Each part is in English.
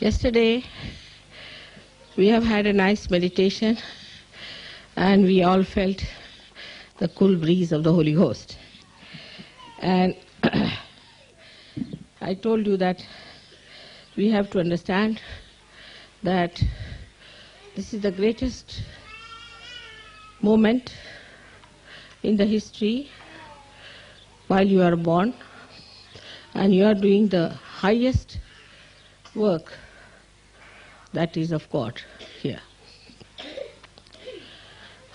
Yesterday, we have had a nice meditation and we all felt the cool breeze of the Holy Ghost. And I told you that we have to understand that this is the greatest moment in the history while you are born, and you are doing the highest work that is of God here.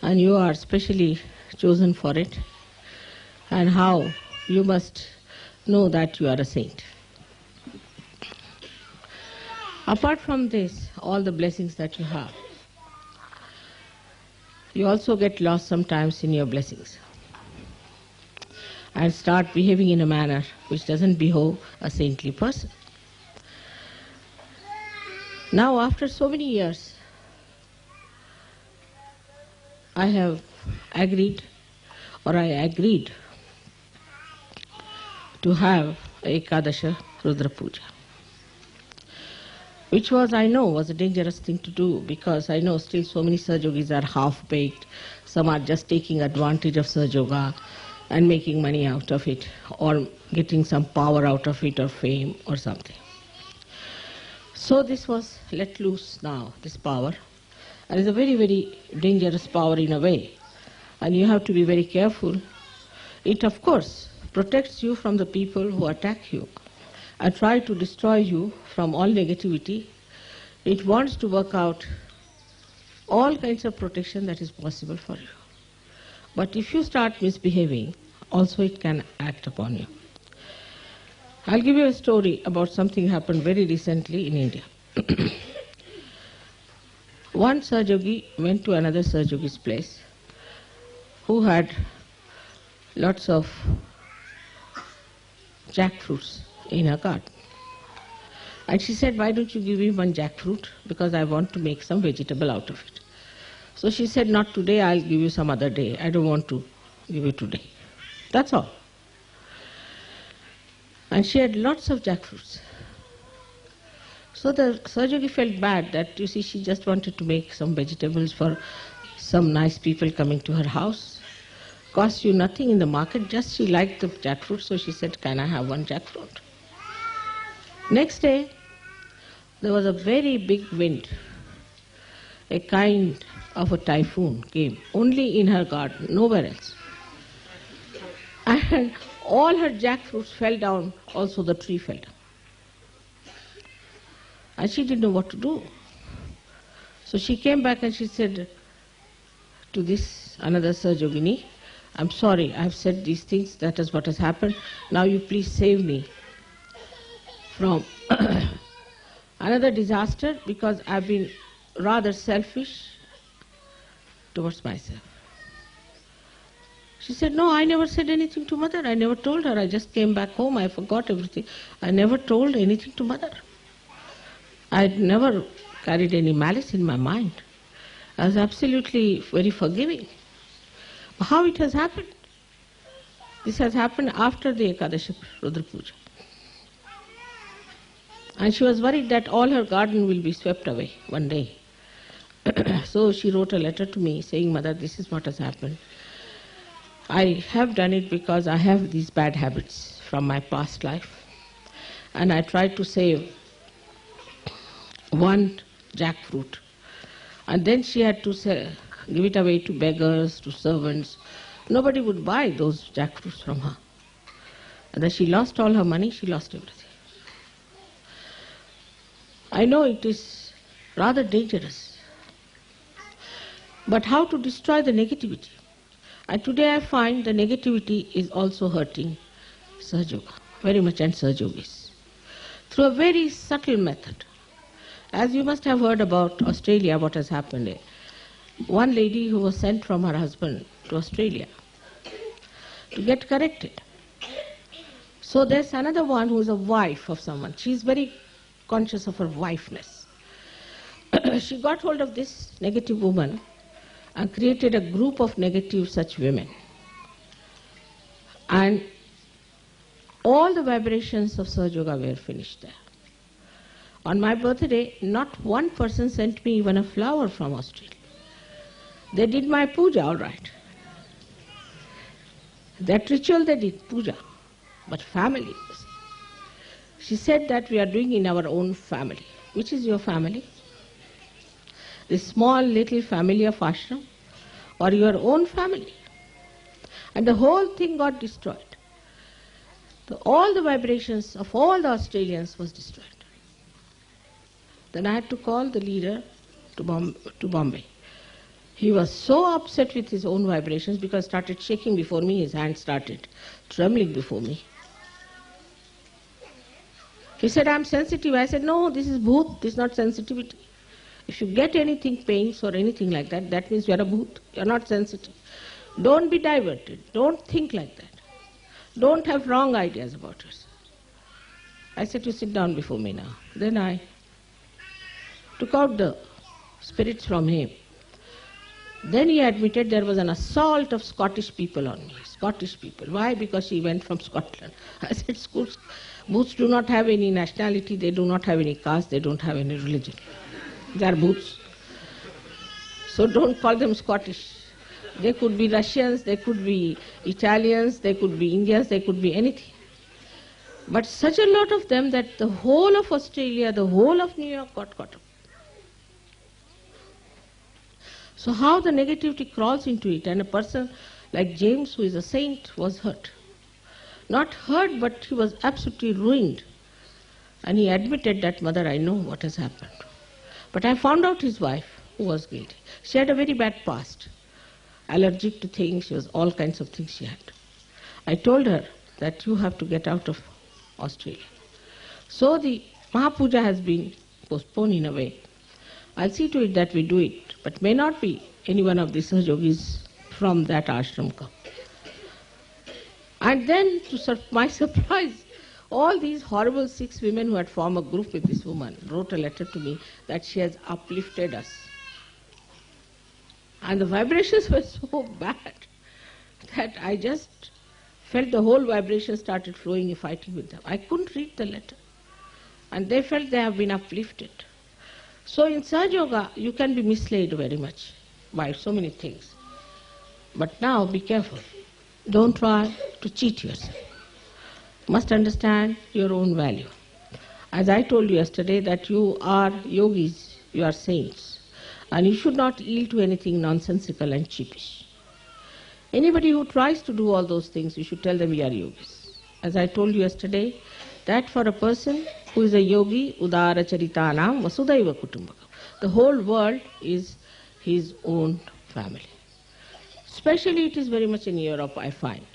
And you are specially chosen for it, and how you must know that you are a saint. Apart from this, all the blessings that you have, you also get lost sometimes in your blessings and start behaving in a manner which doesn't behove a saintly person. Now, after so many years, I agreed to have Ekadasha Rudra Puja, which I know was a dangerous thing to do, because I know still so many Sahajogis are half-baked. Some are just taking advantage of Sahajoga and making money out of it, or getting some power out of it, or fame or something. So this was let loose now, this power. And it's a very, very dangerous power in a way. And you have to be very careful. It, of course, protects you from the people who attack you and try to destroy you from all negativity. It wants to work out all kinds of protection that is possible for you. But if you start misbehaving, also it can act upon you. I'll give you a story about something happened very recently in India. One Sahajogi went to another Sahajogi's place who had lots of jackfruits in her garden. And she said, "Why don't you give me one jackfruit, because I want to make some vegetable out of it." So she said, "Not today, I'll give you some other day. I don't want to give you today." That's all. And she had lots of jackfruits. So the Sahajogi felt bad that, you see, she just wanted to make some vegetables for some nice people coming to her house. Cost you nothing in the market, just she liked the jackfruit, so she said, "Can I have one jackfruit?" Next day, there was a very big wind. A kind of a typhoon came, only in her garden, nowhere else. And all her jackfruits fell down, also the tree fell down. And she didn't know what to do. So she came back and she said to this another Sahajogini, "I'm sorry, I've said these things, that is what has happened. Now you please save me from another disaster, because I've been rather selfish towards myself." She said, "No, I never said anything to Mother. I never told her. I just came back home. I forgot everything. I never told anything to Mother. I never carried any malice in my mind. I was absolutely very forgiving." How it has happened? This has happened after the Ekadasha Rudra Puja. And she was worried that all her garden will be swept away one day. So she wrote a letter to me saying, "Mother, this is what has happened. I have done it because I have these bad habits from my past life. And I tried to save one jackfruit. And then she had to give it away to beggars, to servants. Nobody would buy those jackfruits from her. And then she lost all her money, she lost everything." I know it is rather dangerous. But how to destroy the negativity? And today I find the negativity is also hurting Sahajoga, very much, and Sahajogis, through a very subtle method. As you must have heard about Australia, what has happened. One lady who was sent from her husband to Australia to get corrected. So there's another one who is a wife of someone. She's very conscious of her wifeness. She got hold of this negative woman and created a group of negative such women. And all the vibrations of Sahajoga were finished there. On my birthday, not one person sent me even a flower from Australia. They did my puja, all right. That ritual they did, puja. But family, she said that we are doing in our own family. Which is your family? The small little family of ashram or your own family? And the whole thing got destroyed. All the vibrations of all the Australians was destroyed. Then I had to call the leader to Bombay. He was so upset with his own vibrations because he started shaking before me, his hands started trembling before me. He said, I'm sensitive. I said, no, this is bhoot, this is not sensitivity. If you get anything, pains or anything like that, that means you are a bhoot, you are not sensitive. Don't be diverted, don't think like that. Don't have wrong ideas about us. I said, you sit down before me now. Then I took out the spirits from him. Then he admitted there was an assault of Scottish people on me. Scottish people. Why? Because she went from Scotland. I said, boots do not have any nationality, they do not have any caste, they don't have any religion. They are boots. So don't call them Scottish. They could be Russians, they could be Italians, they could be Indians, they could be anything. But such a lot of them that the whole of Australia, the whole of New York got caught up. So how the negativity crawls into it, and a person like James, who is a saint, was hurt. Not hurt, but he was absolutely ruined. And he admitted that, Mother, I know what has happened. But I found out his wife, who was guilty. She had a very bad past. Allergic to things, she was all kinds of things she had. I told her that you have to get out of Australia. So the Mahapuja has been postponed in a way. I'll see to it that we do it, but may not be any one of the Sahajogis from that ashram come. And then, to my surprise, all these horrible 6 women who had formed a group with this woman wrote a letter to me that she has uplifted us. And the vibrations were so bad that I just felt the whole vibration started flowing, fighting with them. I couldn't read the letter. And they felt they have been uplifted. So in Sahaja Yoga, you can be misled very much by so many things. But now be careful. Don't try to cheat yourself. You must understand your own value. As I told you yesterday that you are yogis, you are saints. And you should not yield to anything nonsensical and cheapish. Anybody who tries to do all those things, you should tell them we are yogis. As I told you yesterday, that for a person who is a yogi, udara charitanam vasudhaiva kutumbakam. The whole world is his own family. Especially it is very much in Europe, I find,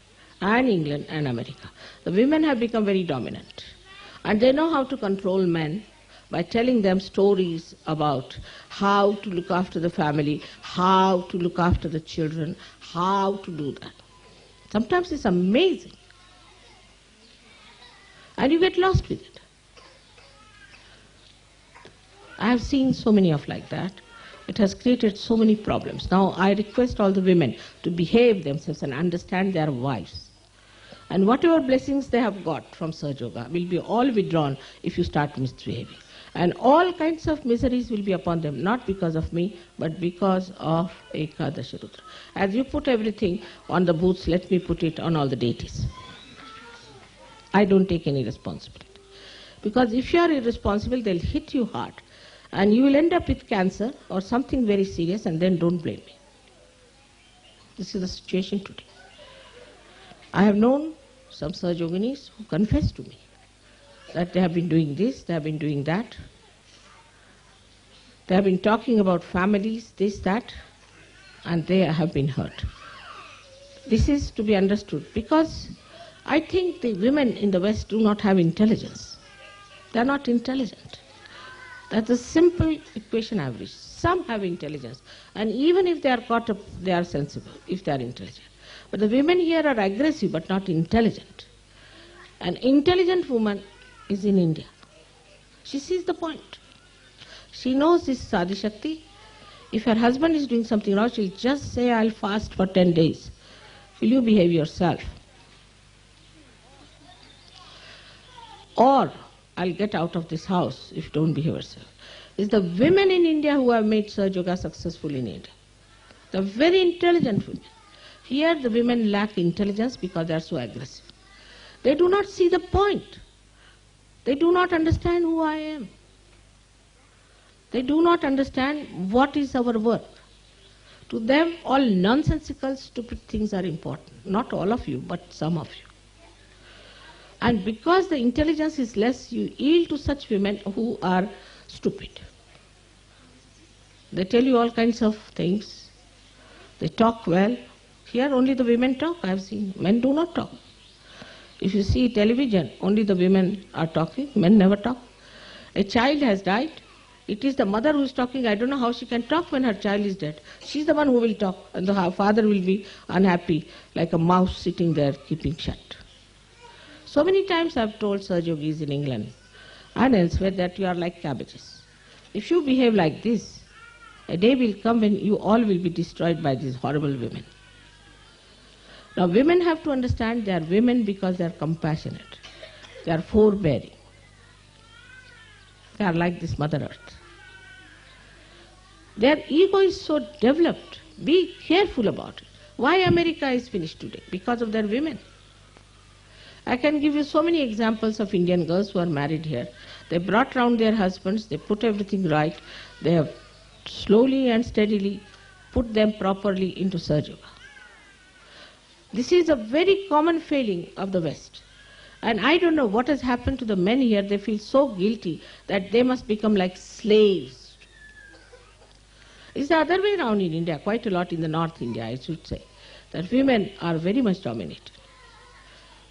and England and America. The women have become very dominant. And they know how to control men by telling them stories about how to look after the family, how to look after the children, how to do that. Sometimes it's amazing. And you get lost with it. I have seen so many of like that. It has created so many problems. Now I request all the women to behave themselves and understand their wives. And whatever blessings they have got from Sahaja Yoga will be all withdrawn if you start misbehaving. And all kinds of miseries will be upon them, not because of me, but because of Ekadashi Rudra. As you put everything on the booths, let me put it on all the deities. I don't take any responsibility. Because if you are irresponsible, they'll hit you hard. And you will end up with cancer or something very serious, and then don't blame me. This is the situation today. I have known some Sahajoginis who confessed to me that they have been doing this, they have been doing that. They have been talking about families, this, that, and they have been hurt. This is to be understood because I think the women in the West do not have intelligence. They are not intelligent. That's a simple equation I have reached. Some have intelligence, and even if they are caught up, they are sensible, if they are intelligent. But the women here are aggressive but not intelligent. An intelligent woman is in India. She sees the point. She knows this Sadi Shakti. If her husband is doing something wrong, she'll just say, I'll fast for 10 days. Will you behave yourself? Or I'll get out of this house if you don't behave yourself. It's the women in India who have made Sahaj Yoga successful in India. The very intelligent women. Here the women lack intelligence because they are so aggressive. They do not see the point. They do not understand who I am. They do not understand what is our work. To them, all nonsensical, stupid things are important. Not all of you, but some of you. And because the intelligence is less, you yield to such women who are stupid. They tell you all kinds of things. They talk well. Here only the women talk, I have seen. Men do not talk. If you see television, only the women are talking, men never talk. A child has died. It is the mother who is talking. I don't know how she can talk when her child is dead. She is the one who will talk, and the father will be unhappy, like a mouse sitting there keeping shut. So many times I have told Sahaj Yogis in England and elsewhere that you are like cabbages. If you behave like this, a day will come when you all will be destroyed by these horrible women. Now women have to understand they are women because they are compassionate. They are forbearing. They are like this Mother Earth. Their ego is so developed. Be careful about it. Why America is finished today? Because of their women. I can give you so many examples of Indian girls who are married here. They brought round their husbands, they put everything right, they have slowly and steadily put them properly into Sahaj Yoga. This is a very common failing of the West. And I don't know what has happened to the men here. They feel so guilty that they must become like slaves. It's the other way around in India, quite a lot in the North India, I should say, that women are very much dominated.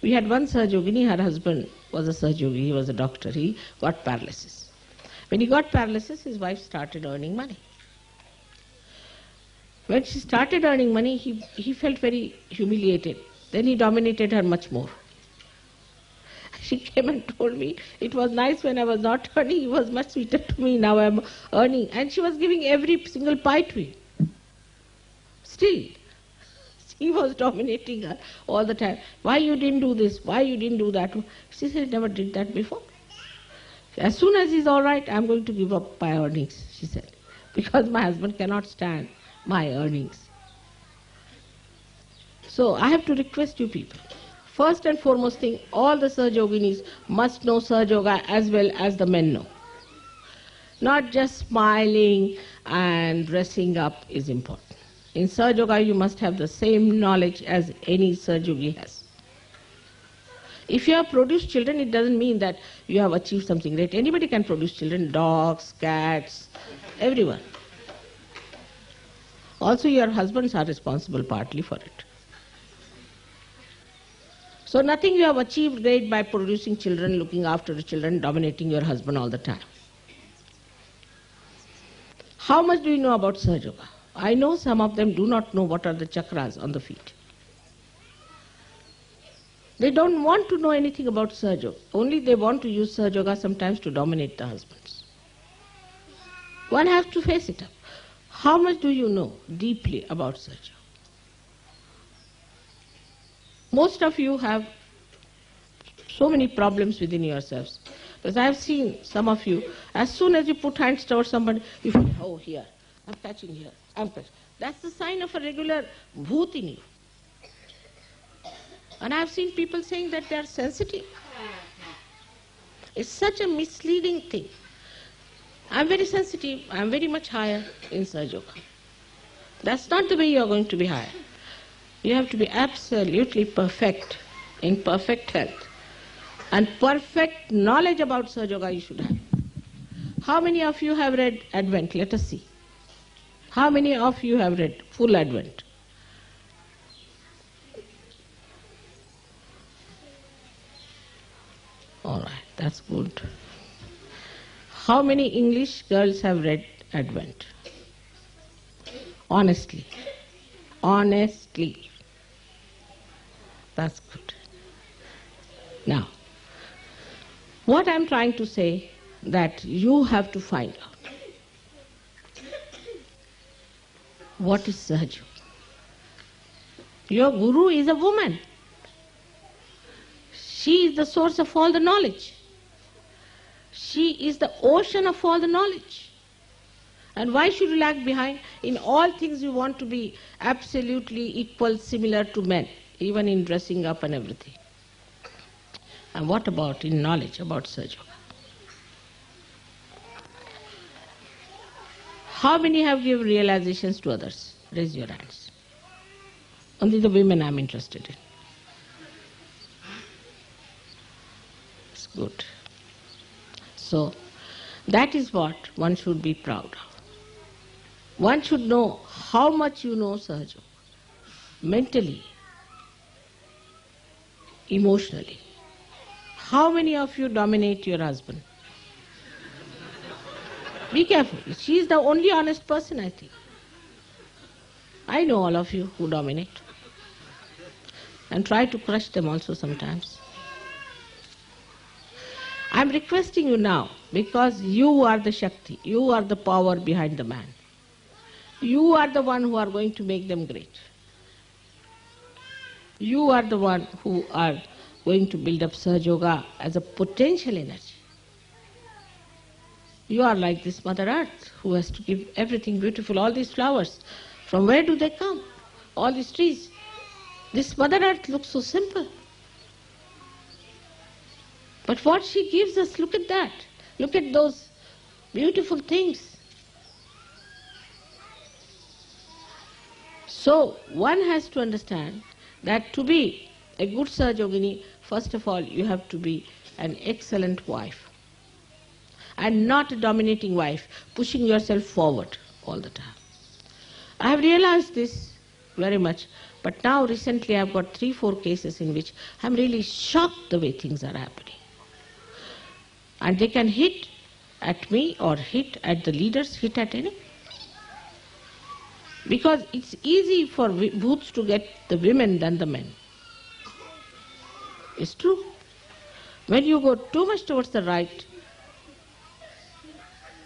We had one Sahaj Yogini, her husband was a Sahaj Yogi, he was a doctor, he got paralysis. When he got paralysis, his wife started earning money. When she started earning money, he felt very humiliated. Then he dominated her much more. She came and told me, it was nice when I was not earning, he was much sweeter to me, now I am earning. And she was giving every single pie to him. Still, he was dominating her all the time. Why you didn't do this? Why you didn't do that? She said, never did that before. As soon as he's all right, I'm going to give up my earnings, she said, because my husband cannot stand my earnings. So I have to request you people. First and foremost thing, all the Sahaj Yoginis must know Sahaj Yoga as well as the men know. Not just smiling and dressing up is important. In Sahaj Yoga, you must have the same knowledge as any Sahaj Yogi has. If you have produced children, it doesn't mean that you have achieved something great. Anybody can produce children, dogs, cats, everyone. Also, your husbands are responsible partly for it. So nothing you have achieved great by producing children, looking after the children, dominating your husband all the time. How much do you know about Sahaj Yoga? I know some of them do not know what are the chakras on the feet. They don't want to know anything about Sahaj Yoga. Only they want to use Sahaj Yoga sometimes to dominate the husbands. One has to face it up. How much do you know deeply about Sahaj Yoga? Most of you have so many problems within yourselves. Because I have seen some of you, as soon as you put hands towards somebody, you feel, oh, here, I'm touching here, I'm touching. That's the sign of a regular bhoot in you. And I have seen people saying that they are sensitive. It's such a misleading thing. I'm very sensitive, I'm very much higher in Sahaj Yoga. That's not the way you are going to be higher. You have to be absolutely perfect, in perfect health. And perfect knowledge about Sahaj Yoga you should have. How many of you have read Advent? Let us see. How many of you have read full Advent? All right, that's good. How many English girls have read Advent? Honestly. Honestly. That's good. Now, what I'm trying to say that you have to find out. What is Sahaj Yoga? Your guru is a woman. She is the source of all the knowledge. She is the ocean of all the knowledge. And why should you lag behind? In all things you want to be absolutely equal, similar to men, even in dressing up and everything. And what about in knowledge about Sahaj Yoga? How many have given realizations to others? Raise your hands. Only the women I'm interested in. It's good. So, that is what one should be proud of. One should know how much you know Sahaj Yoga. Mentally, emotionally. How many of you dominate your husband? Be careful. She is the only honest person, I think. I know all of you who dominate. And try to crush them also sometimes. I am requesting you now, because you are the Shakti, you are the power behind the man. You are the one who are going to make them great. You are the one who are going to build up Sahaj Yoga as a potential energy. You are like this Mother Earth who has to give everything beautiful, all these flowers. From where do they come? All these trees. This Mother Earth looks so simple. But what she gives us, look at that. Look at those beautiful things. So, one has to understand that to be a good Sahaj Yogini, first of all, you have to be an excellent wife. And not a dominating wife, pushing yourself forward all the time. I have realized this very much, but now recently I have got 3-4 cases in which I am really shocked the way things are happening. And they can hit at me or hit at the leaders, hit at anyone. Because it's easy for bhoots to get the women than the men. It's true. When you go too much towards the right,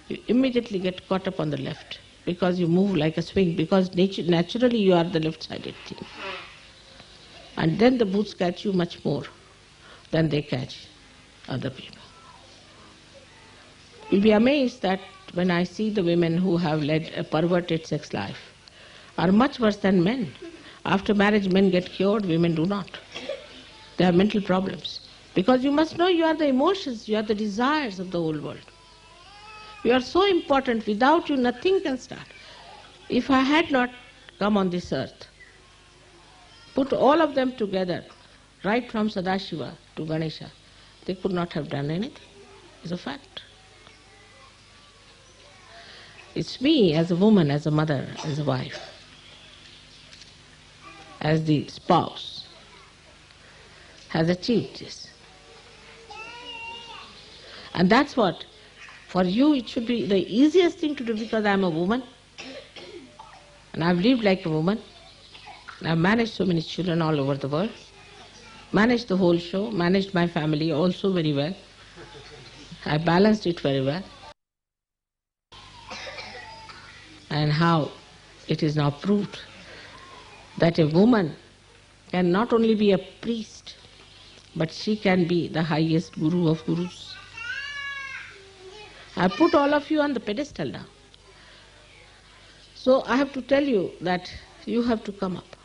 you immediately get caught up on the left because you move like a swing, because naturally you are the left-sided thing. And then the bhoots catch you much more than they catch other people. You'll be amazed that when I see the women who have led a perverted sex life are much worse than men. After marriage, men get cured, women do not. They have mental problems. Because you must know you are the emotions, you are the desires of the whole world. You are so important, without you nothing can start. If I had not come on this earth, put all of them together, right from Sadashiva to Ganesha, they could not have done anything. It's a fact. It's me as a woman, as a mother, as a wife, as the spouse, has achieved this. And that's what, for you it should be the easiest thing to do, because I'm a woman and I've lived like a woman. I've managed so many children all over the world, managed the whole show, managed my family also very well. I balanced it very well. And how it is now proved that a woman can not only be a priest, but she can be the highest guru of gurus. I put all of you on the pedestal now. So I have to tell you that you have to come up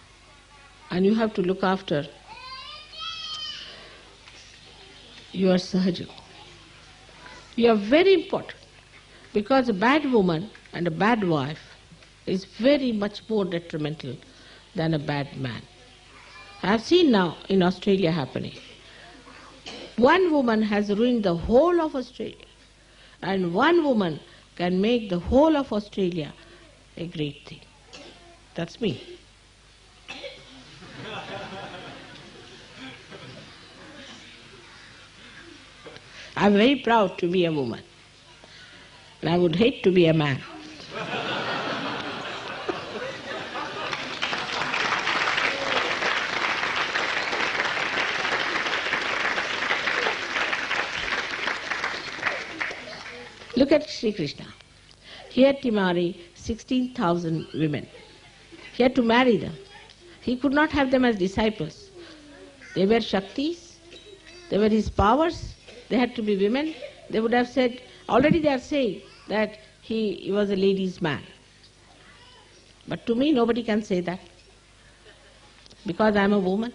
and you have to look after your Sahaj Yoga. You are very important, because a bad woman and a bad wife is very much more detrimental than a bad man. I have seen now in Australia happening. One woman has ruined the whole of Australia, and one woman can make the whole of Australia a great thing. That's me. I'm very proud to be a woman, and I would hate to be a man. Look at Shri Krishna. He had to marry 16,000 women. He had to marry them. He could not have them as disciples. They were Shaktis, they were his powers, they had to be women, they would have said, already they are saying that he was a ladies' man. But to me, nobody can say that, because I am a woman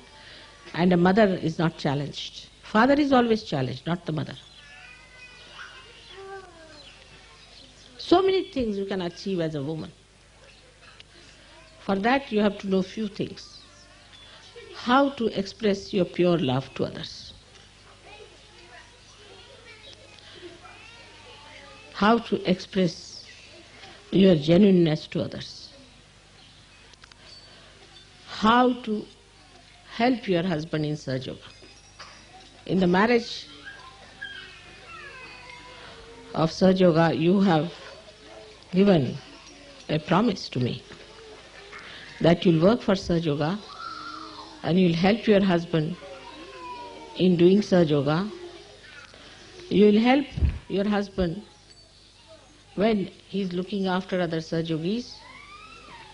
and a mother is not challenged. Father is always challenged, not the mother. So many things you can achieve as a woman. For that you have to know few things. How to express your pure love to others. How to express your genuineness to others. How to help your husband in Sahaj Yoga. In the marriage of Sahaj Yoga, you have given a promise to me that you'll work for Sahaj Yoga and you'll help your husband in doing Sahaj Yoga. You'll help your husband when he's looking after other Sahaj Yogis,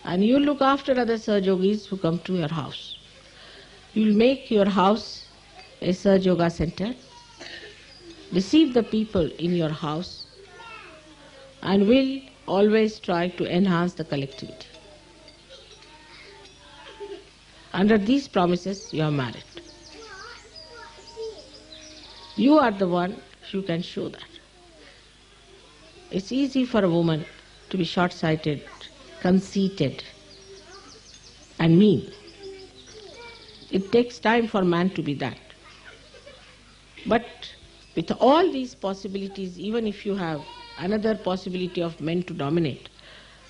and you'll look after other Sahaj Yogis who come to your house. You'll make your house a Sahaj Yoga center, receive the people in your house, and will always try to enhance the collectivity. Under these promises, you are married. You are the one who can show that. It's easy for a woman to be short-sighted, conceited, and mean. It takes time for man to be that. But with all these possibilities, even if you have another possibility of men to dominate,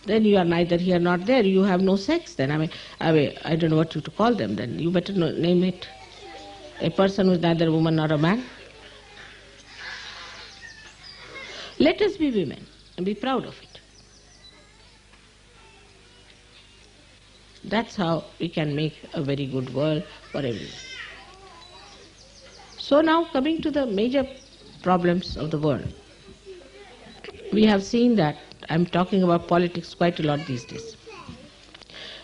then you are neither here nor there. You have no sex then. I don't know what to call them then. You better name it. A person who is neither a woman nor a man. Let us be women and be proud of it. That's how we can make a very good world for everyone. So now coming to the major problems of the world. We have seen that I'm talking about politics quite a lot these days.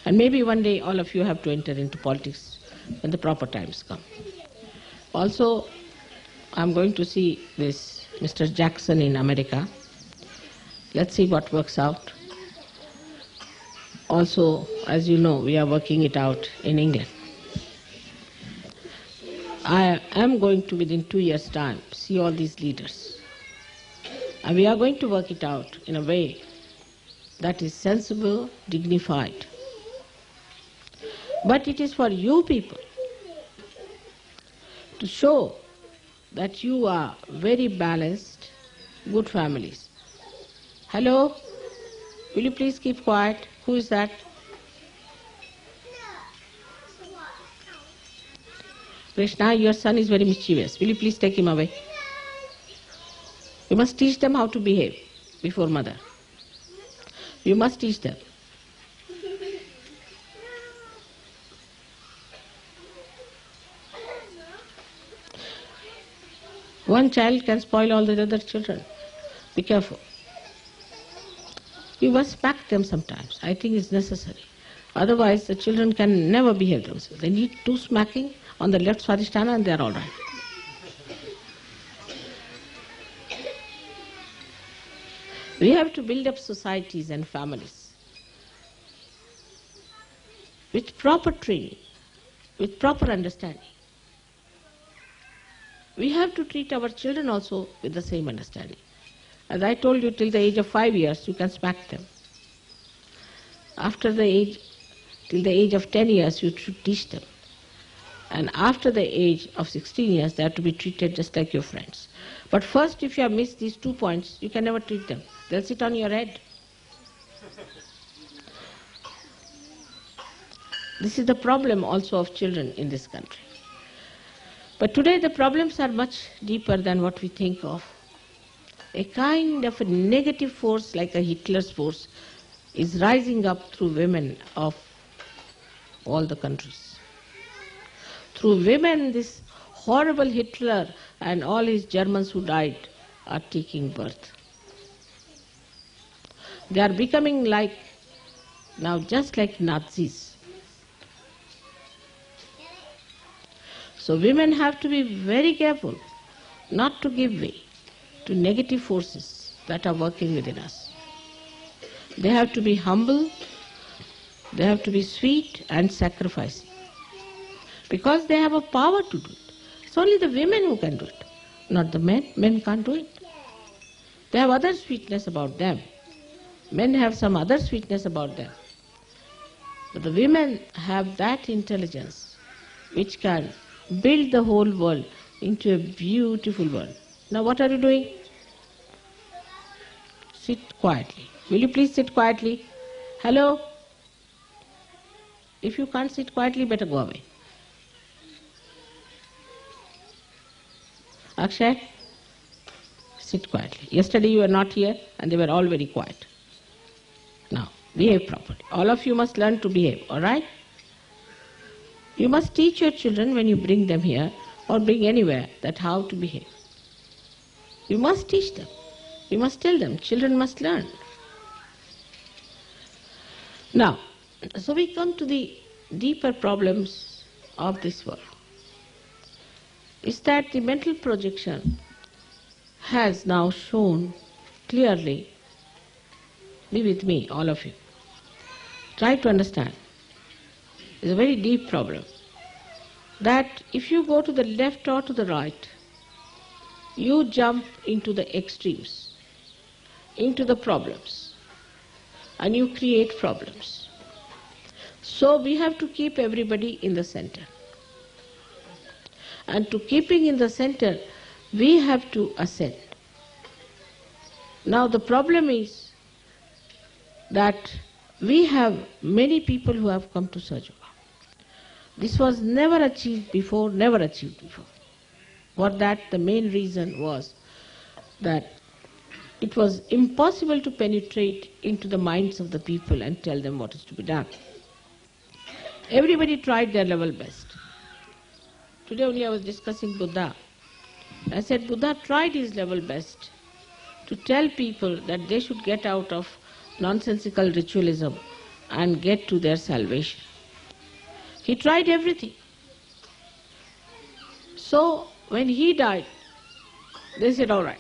And maybe one day all of you have to enter into politics when the proper times come. Also, I'm going to see this Mr. Jackson in America. Let's see what works out. Also, as you know, we are working it out in England. I am going to, within 2 years' time, see all these leaders. And we are going to work it out in a way that is sensible, dignified. But it is for you people to show that you are very balanced, good families. Hello? Will you please keep quiet? Who is that? Krishna, your son is very mischievous. Will you please take him away? You must teach them how to behave before mother. You must teach them. One child can spoil all the other children. Be careful. You must smack them sometimes. I think it's necessary. Otherwise, the children can never behave themselves. They need 2 smacking on the left Swadhisthana and they are all right. We have to build up societies and families with proper training, with proper understanding. We have to treat our children also with the same understanding. As I told you, till the age of 5 years, you can smack them. Till the age of 10 years, you should teach them. And after the age of 16 years, they have to be treated just like your friends. But first, if you have missed these 2 points, you can never treat them. They'll sit on your head. This is the problem also of children in this country. But today the problems are much deeper than what we think of. A kind of a negative force, like a Hitler's force, is rising up through women of all the countries. Through women, this horrible Hitler and all his Germans who died are taking birth. They are becoming now just like Nazis. So women have to be very careful not to give way. to negative forces that are working within us. They have to be humble, they have to be sweet and sacrificing. Because they have a power to do it. It's only the women who can do it, not the men. Men can't do it. They have other sweetness about them. Men have some other sweetness about them. But the women have that intelligence which can build the whole world into a beautiful world. Now what are you doing? Sit quietly. Will you please sit quietly? Hello? If you can't sit quietly, better go away. Akshay? Sit quietly. Yesterday you were not here and they were all very quiet. Now, behave properly. All of you must learn to behave, alright? You must teach your children when you bring them here or bring anywhere that how to behave. You must teach them. You must tell them. Children must learn. Now, so we come to the deeper problems of this world. Is that the mental projection has now shown clearly. Be with me, all of you. Try to understand. It's a very deep problem. That if you go to the left or to the right, you jump into the extremes, into the problems, and you create problems. So we have to keep everybody in the center. And to keeping in the center, we have to ascend. Now the problem is that we have many people who have come to Sahaj Yoga. This was never achieved before, never achieved before. For that, the main reason was that it was impossible to penetrate into the minds of the people and tell them what is to be done. Everybody tried their level best. Today only I was discussing Buddha. I said Buddha tried his level best to tell people that they should get out of nonsensical ritualism and get to their salvation. He tried everything. So when he died, they said, all right,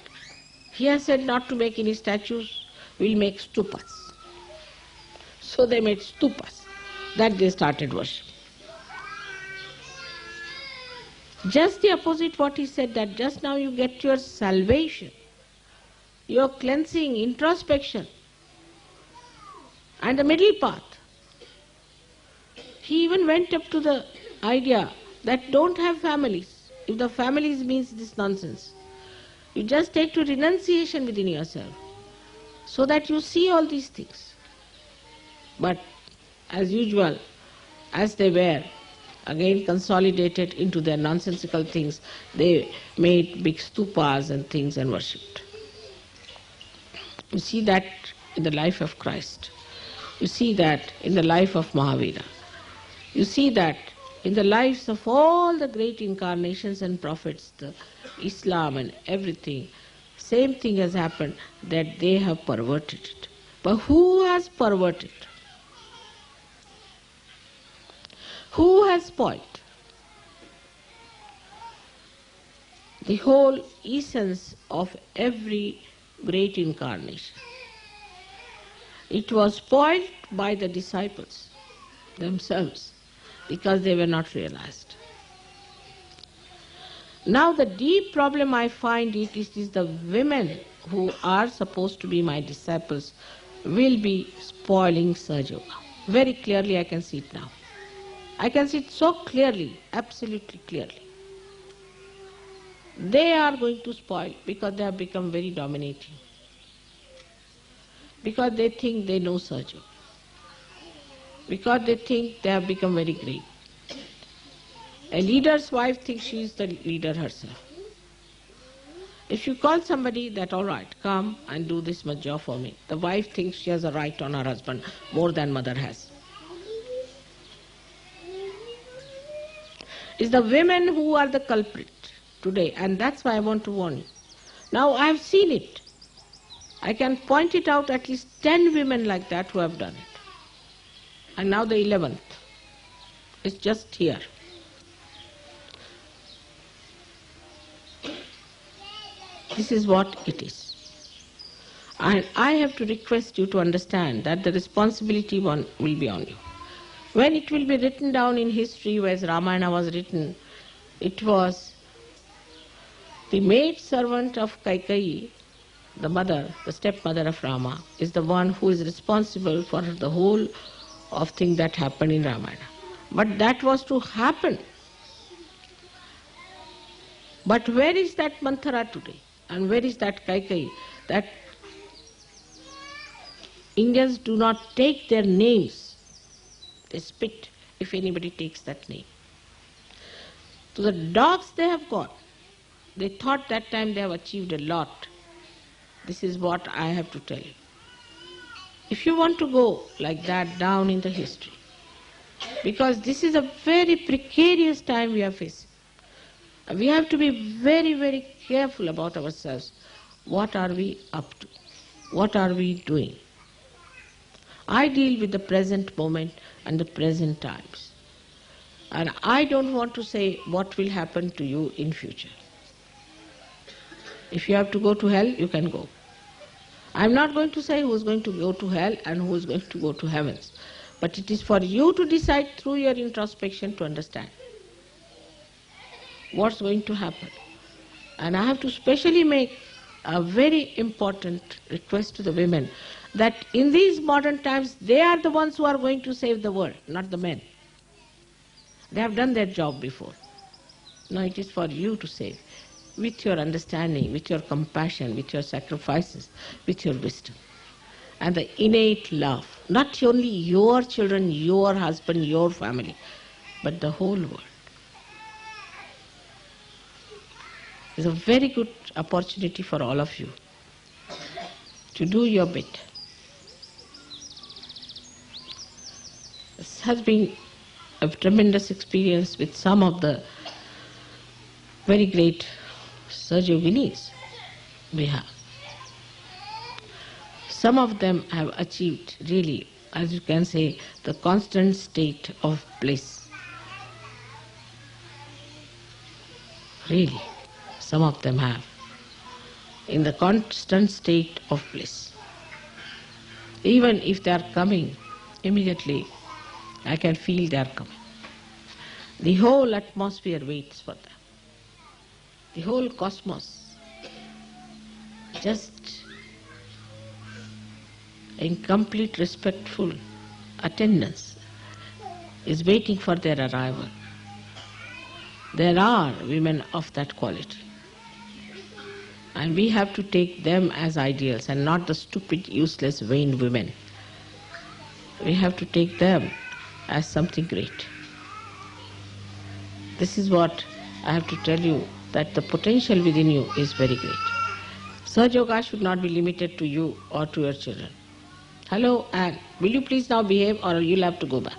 he has said not to make any statues, we'll make stupas. So they made stupas. That they started worship. Just the opposite what he said, that just now you get your salvation, your cleansing, introspection, and the middle path. He even went up to the idea that don't have families. If the families means this nonsense, you just take to renunciation within yourself, so that you see all these things. But as usual, as they were, again consolidated into their nonsensical things, they made big stupas and things and worshipped. You see that in the life of Christ. You see that in the life of Mahavira. You see that in the lives of all the great incarnations and prophets, the Islam and everything. Same thing has happened, that they have perverted it. But who has perverted? Who has spoiled? The whole essence of every great incarnation. It was spoiled by the disciples themselves because they were not realized. Now the deep problem I find it is the women who are supposed to be my disciples will be spoiling Sahaj Yoga. Very clearly I can see it now. I can see it so clearly, absolutely clearly. They are going to spoil because they have become very dominating. Because they think they know Sahaj Yoga. Because they think they have become very great. A leader's wife thinks she is the leader herself. If you call somebody that, all right, come and do this much job for me, the wife thinks she has a right on her husband more than mother has. It's the women who are the culprit today, and that's why I want to warn you. Now I have seen it. I can point it out at least 10 women like that who have done it. And now the 11th is just here. This is what it is. And I have to request you to understand that the responsibility will be on you. When it will be written down in history, as Ramayana was written, it was the maid servant of Kaikeyi, the mother, the stepmother of Rama, is the one who is responsible for the whole of thing that happened in Ramayana. But that was to happen. But where is that Manthara today? And where is that Kaikeyi? That Indians do not take their names. They spit if anybody takes that name. To the dogs they have gone. They thought that time they have achieved a lot. This is what I have to tell you. If you want to go like that down in the history, because this is a very precarious time we are facing. We have to be very, very careful about ourselves. What are we up to? What are we doing? I deal with the present moment and the present times. And I don't want to say what will happen to you in future. If you have to go to hell, you can go. I'm not going to say who is going to go to hell and who is going to go to heavens. But it is for you to decide through your introspection to understand what's going to happen. And I have to specially make a very important request to the women that in these modern times, they are the ones who are going to save the world, not the men. They have done their job before. Now it is for you to save, with your understanding, with your compassion, with your sacrifices, with your wisdom. And the innate love, not only your children, your husband, your family, but the whole world. It's a very good opportunity for all of you to do your bit. This has been a tremendous experience with some of the very great Sahajoginis we have. Some of them have achieved really, as you can say, the constant state of bliss. Really, some of them have. In the constant state of bliss. Even if they are coming immediately, I can feel they are coming. The whole atmosphere waits for them. The whole cosmos just in complete respectful attendance is waiting for their arrival. There are women of that quality. And we have to take them as ideals and not the stupid, useless, vain women. We have to take them as something great. This is what I have to tell you, that the potential within you is very great. Sahaja Yoga should not be limited to you or to your children. Hello, Anne, will you please now behave or you'll have to go back?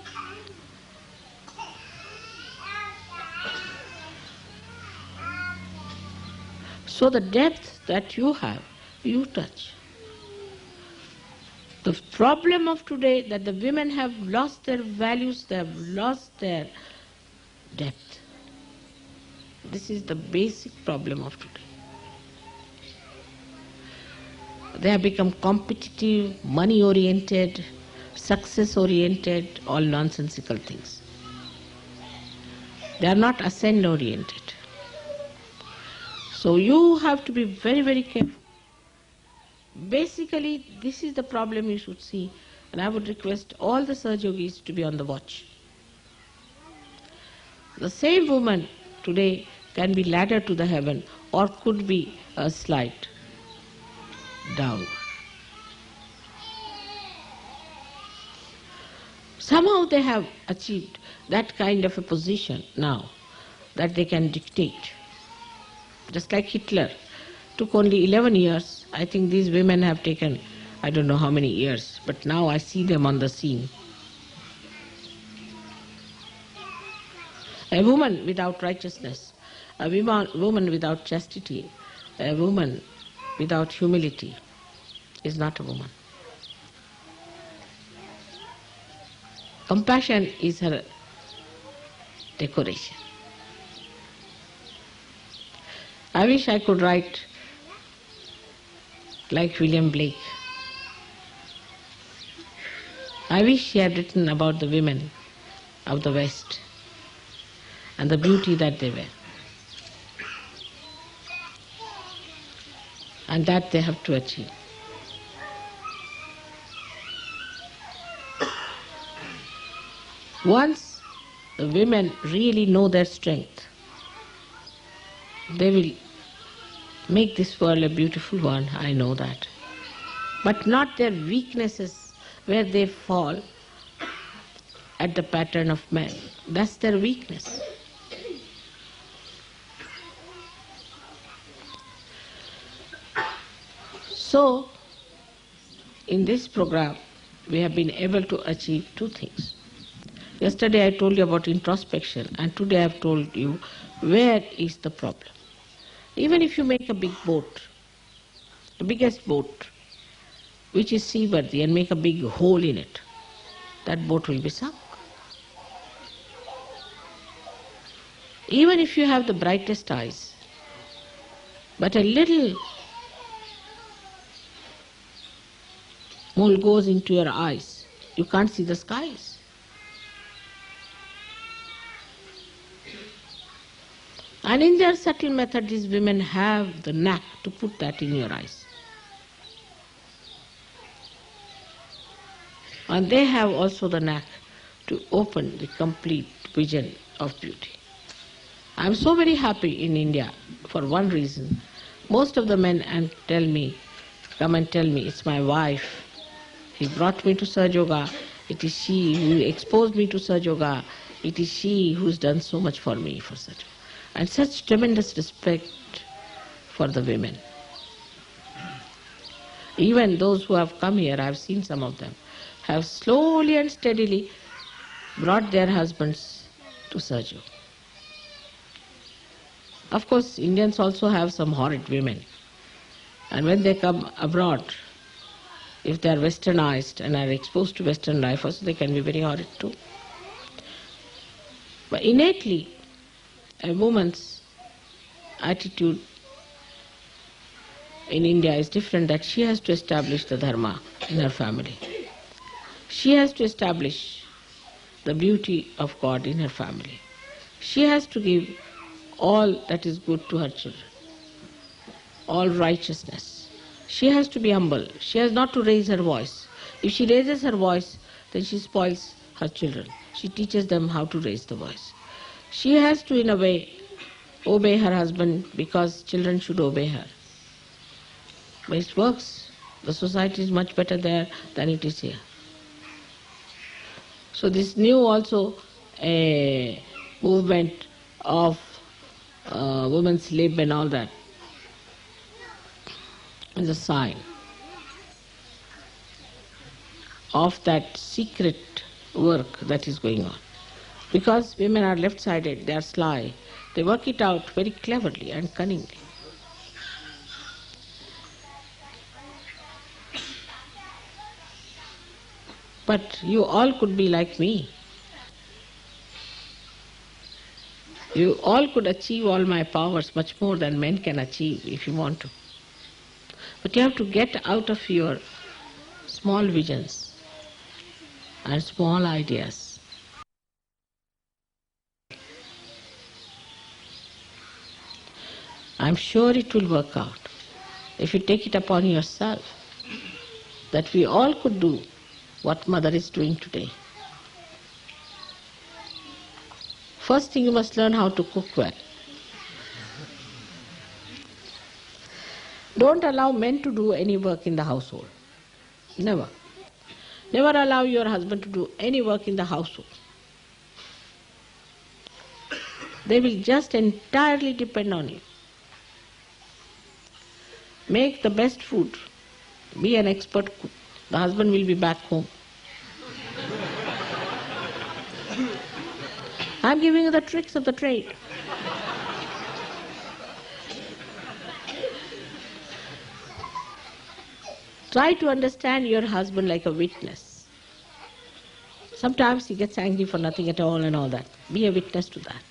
So the depth that you have, you touch. The problem of today that the women have lost their values, they have lost their depth. This is the basic problem of today. They have become competitive, money-oriented, success-oriented, all nonsensical things. They are not ascend-oriented. So you have to be very, very careful. Basically, this is the problem you should see, and I would request all the Sahaja Yogis to be on the watch. The same woman today can be ladder to the heaven or could be a slide down. Somehow they have achieved that kind of a position now that they can dictate. Just like Hitler took only 11 years, I think these women have taken, I don't know how many years, but now I see them on the scene. A woman without righteousness, a woman without chastity, a woman without humility is not a woman. Compassion is her decoration. I wish I could write like William Blake. I wish he had written about the women of the West and the beauty that they were. And that they have to achieve. Once the women really know their strength, they will make this world a beautiful one, I know that. But not their weaknesses where they fall at the pattern of men. That's their weakness. So, in this program, we have been able to achieve two things. Yesterday I told you about introspection, and today I have told you where is the problem. Even if you make a big boat, the biggest boat, which is seaworthy, and make a big hole in it, that boat will be sunk. Even if you have the brightest eyes, but a little mole goes into your eyes, you can't see the skies. And in their subtle method, these women have the knack to put that in your eyes. And they have also the knack to open the complete vision of beauty. I am so very happy in India for one reason. Most of the men come and tell me, it's my wife. He brought me to Sahaj Yoga. It is she who exposed me to Sahaj Yoga. It is she who's done so much for me for Sahaj Yoga. And such tremendous respect for the women. Even those who have come here, I have seen some of them, have slowly and steadily brought their husbands to Sahaj Yoga. Of course, Indians also have some horrid women. And when they come abroad, if they are westernized and are exposed to Western life also, they can be very horrid too. But innately, a woman's attitude in India is different, that she has to establish the dharma in her family. She has to establish the beauty of God in her family. She has to give all that is good to her children, all righteousness. She has to be humble. She has not to raise her voice. If she raises her voice, then she spoils her children. She teaches them how to raise the voice. She has to, in a way, obey her husband because children should obey her. But it works. The society is much better there than it is here. So this new also a movement of women's lib and all that is a sign of that secret work that is going on. Because women are left-sided, they are sly, they work it out very cleverly and cunningly. But you all could be like me. You all could achieve all my powers much more than men can achieve if you want to. But you have to get out of your small visions and small ideas. I'm sure it will work out if you take it upon yourself that we all could do what Mother is doing today. First thing, you must learn how to cook well. Don't allow men to do any work in the household. Never. Never allow your husband to do any work in the household. They will just entirely depend on you. Make the best food. Be an expert cook. The husband will be back home. I'm giving you the tricks of the trade. Try to understand your husband like a witness. Sometimes he gets angry for nothing at all and all that. Be a witness to that.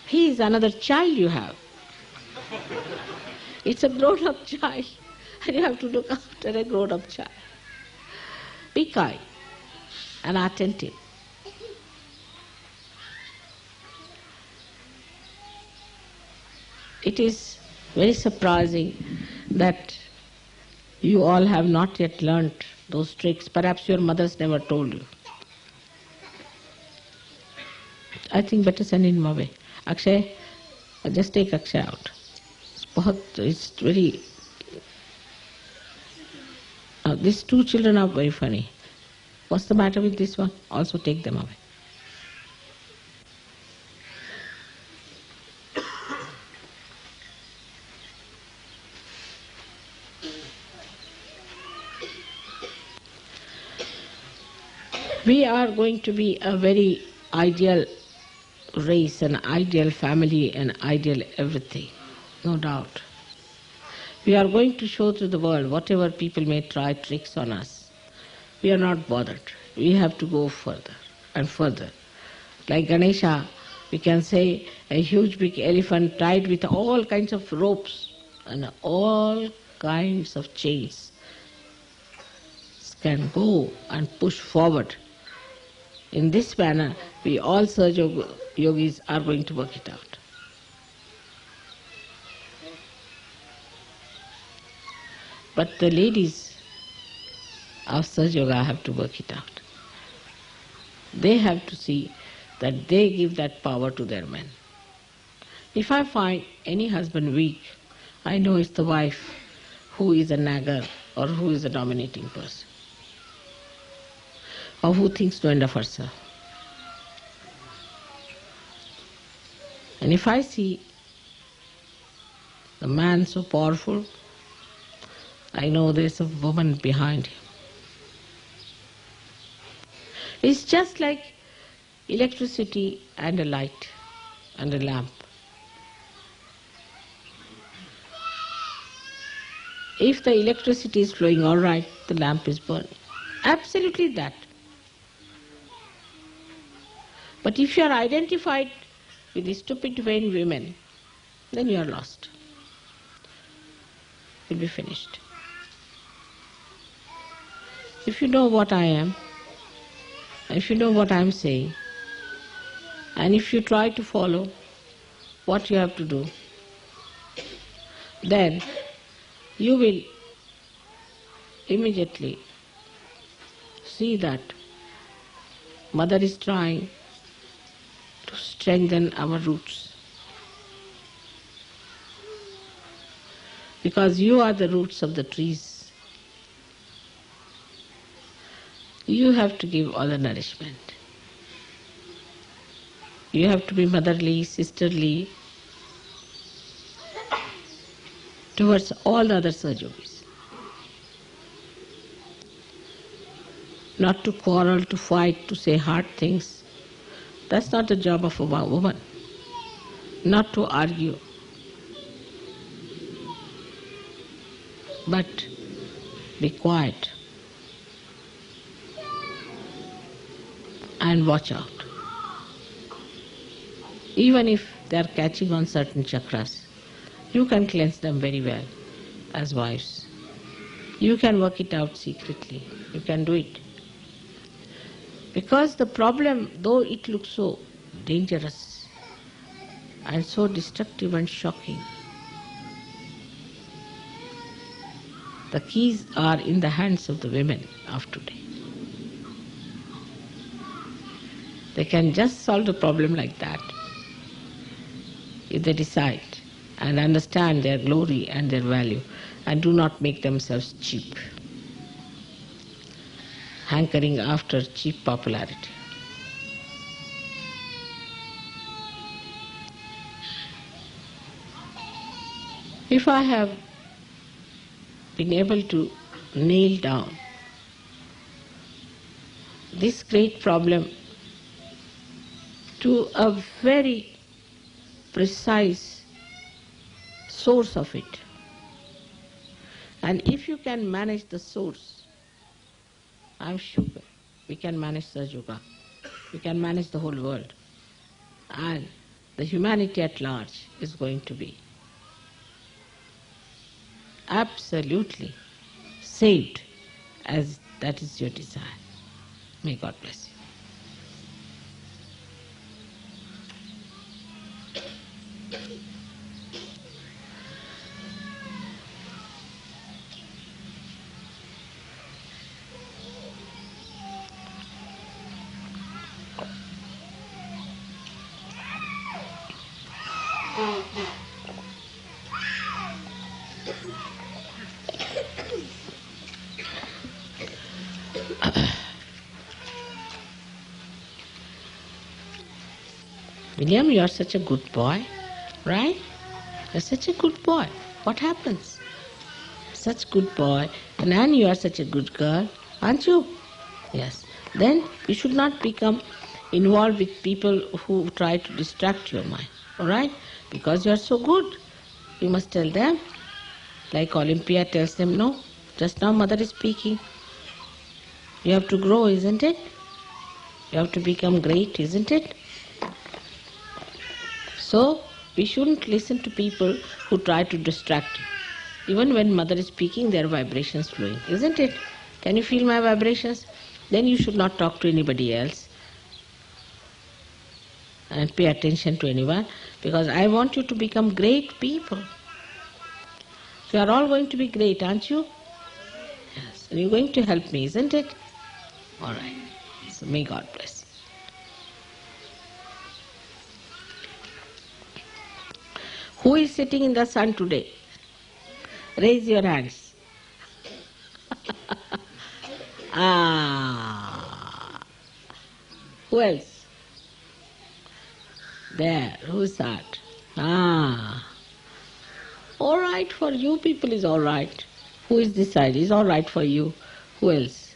He is another child you have. It's a grown-up child, and you have to look after a grown-up child. Be kind and attentive. It is very surprising that you all have not yet learnt those tricks. Perhaps your mothers never told you. I think better send him away. Akshay, just take Akshay out. It's very... these two children are very funny. What's the matter with this one? Also take them away. We are going to be a very ideal race, an ideal family, an ideal everything, no doubt. We are going to show to the world whatever people may try tricks on us. We are not bothered. We have to go further and further. Like Ganesha, we can say a huge big elephant tied with all kinds of ropes and all kinds of chains can go and push forward. In this manner, we all Sahaja Yogis are going to work it out. But the ladies of Sahaja Yoga have to work it out. They have to see that they give that power to their men. If I find any husband weak, I know it's the wife who is a nagger or who is a dominating person, or who thinks no end of herself. And if I see the man so powerful, I know there's a woman behind him. It's just like electricity and a light and a lamp. If the electricity is flowing all right, the lamp is burning. Absolutely that. But if you are identified with the stupid vain women, then you are lost. You'll be finished. If you know what I am, if you know what I am saying, and if you try to follow what you have to do, then you will immediately see that Mother is trying to strengthen our roots. Because you are the roots of the trees. You have to give all the nourishment. You have to be motherly, sisterly towards all the other Sahajogis. Not to quarrel, to fight, to say hard things. That's not the job of a woman. Not to argue. But be quiet and watch out. Even if they are catching on certain chakras, you can cleanse them very well as wives. You can work it out secretly. You can do it. Because the problem, though it looks so dangerous and so destructive and shocking, the keys are in the hands of the women of today. They can just solve the problem like that if they decide and understand their glory and their value and do not make themselves cheap, hankering after cheap popularity. If I have been able to nail down this great problem to a very precise source of it, and if you can manage the source, I'm sure we can manage Sahaja Yoga, we can manage the whole world, and the humanity at large is going to be absolutely saved, as that is your desire. May God bless you. William, you are such a good boy, right? You're such a good boy. What happens? Such good boy. And Anne, you are such a good girl, aren't you? Yes. Then you should not become involved with people who try to distract your mind. Alright? Because you are so good. You must tell them. Like Olympia tells them, no, just now mother is speaking. You have to grow, isn't it? You have to become great, isn't it? So, we shouldn't listen to people who try to distract you. Even when mother is speaking, there are vibrations flowing, isn't it? Can you feel my vibrations? Then you should not talk to anybody else and pay attention to anyone, because I want you to become great people. You are all going to be great, aren't you? Yes. And you're going to help me, isn't it? All right. So may God bless you. Who is sitting in the sun today? Raise your hands. Ah. Who else? There. Who's that? Ah. All right for you people is all right. Who is this side? Is all right for you. Who else?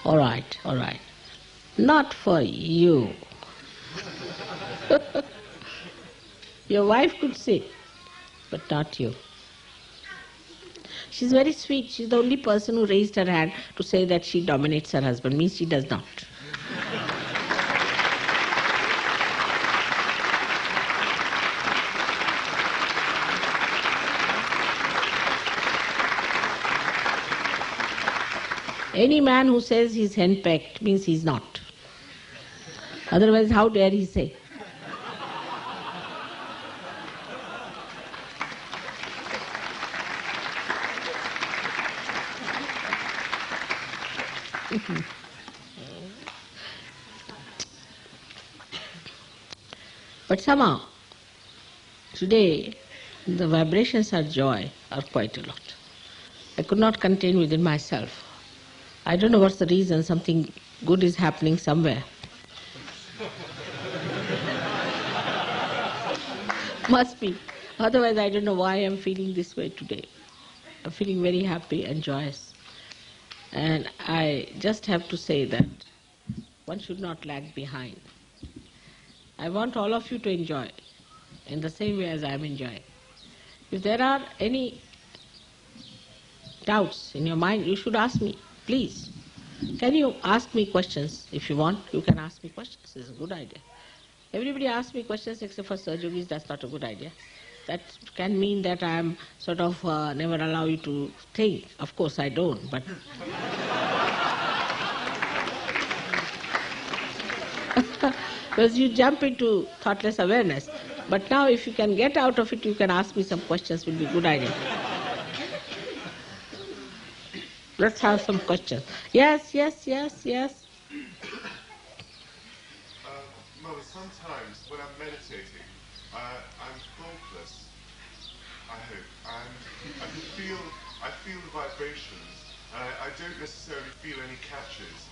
All right, all right. Not for you. Your wife could sit, but not you. She's very sweet. She's the only person who raised her hand to say that she dominates her husband. Means she does not. Any man who says he's henpecked means he's not. Otherwise, how dare he say? But somehow, today, the vibrations of joy are quite a lot. I could not contain within myself. I don't know what's the reason, something good is happening somewhere. Must be. Otherwise, I don't know why I'm feeling this way today. I'm feeling very happy and joyous. And I just have to say that one should not lag behind. I want all of you to enjoy in the same way as I'm enjoying. If there are any doubts in your mind, you should ask me, please. Can you ask me questions? If you want, you can ask me questions. It's a good idea. Everybody asks me questions except for Sahajogis. That's not a good idea. That can mean that I am sort of never allow you to think. Of course I don't, but because you jump into thoughtless awareness. But now if you can get out of it, you can ask me some questions, will be a good idea. Let's have some questions. Yes, yes, yes, yes. Mother, sometimes when I'm meditating, I'm thoughtless, I hope, and I feel the vibrations, and I don't necessarily feel any catches,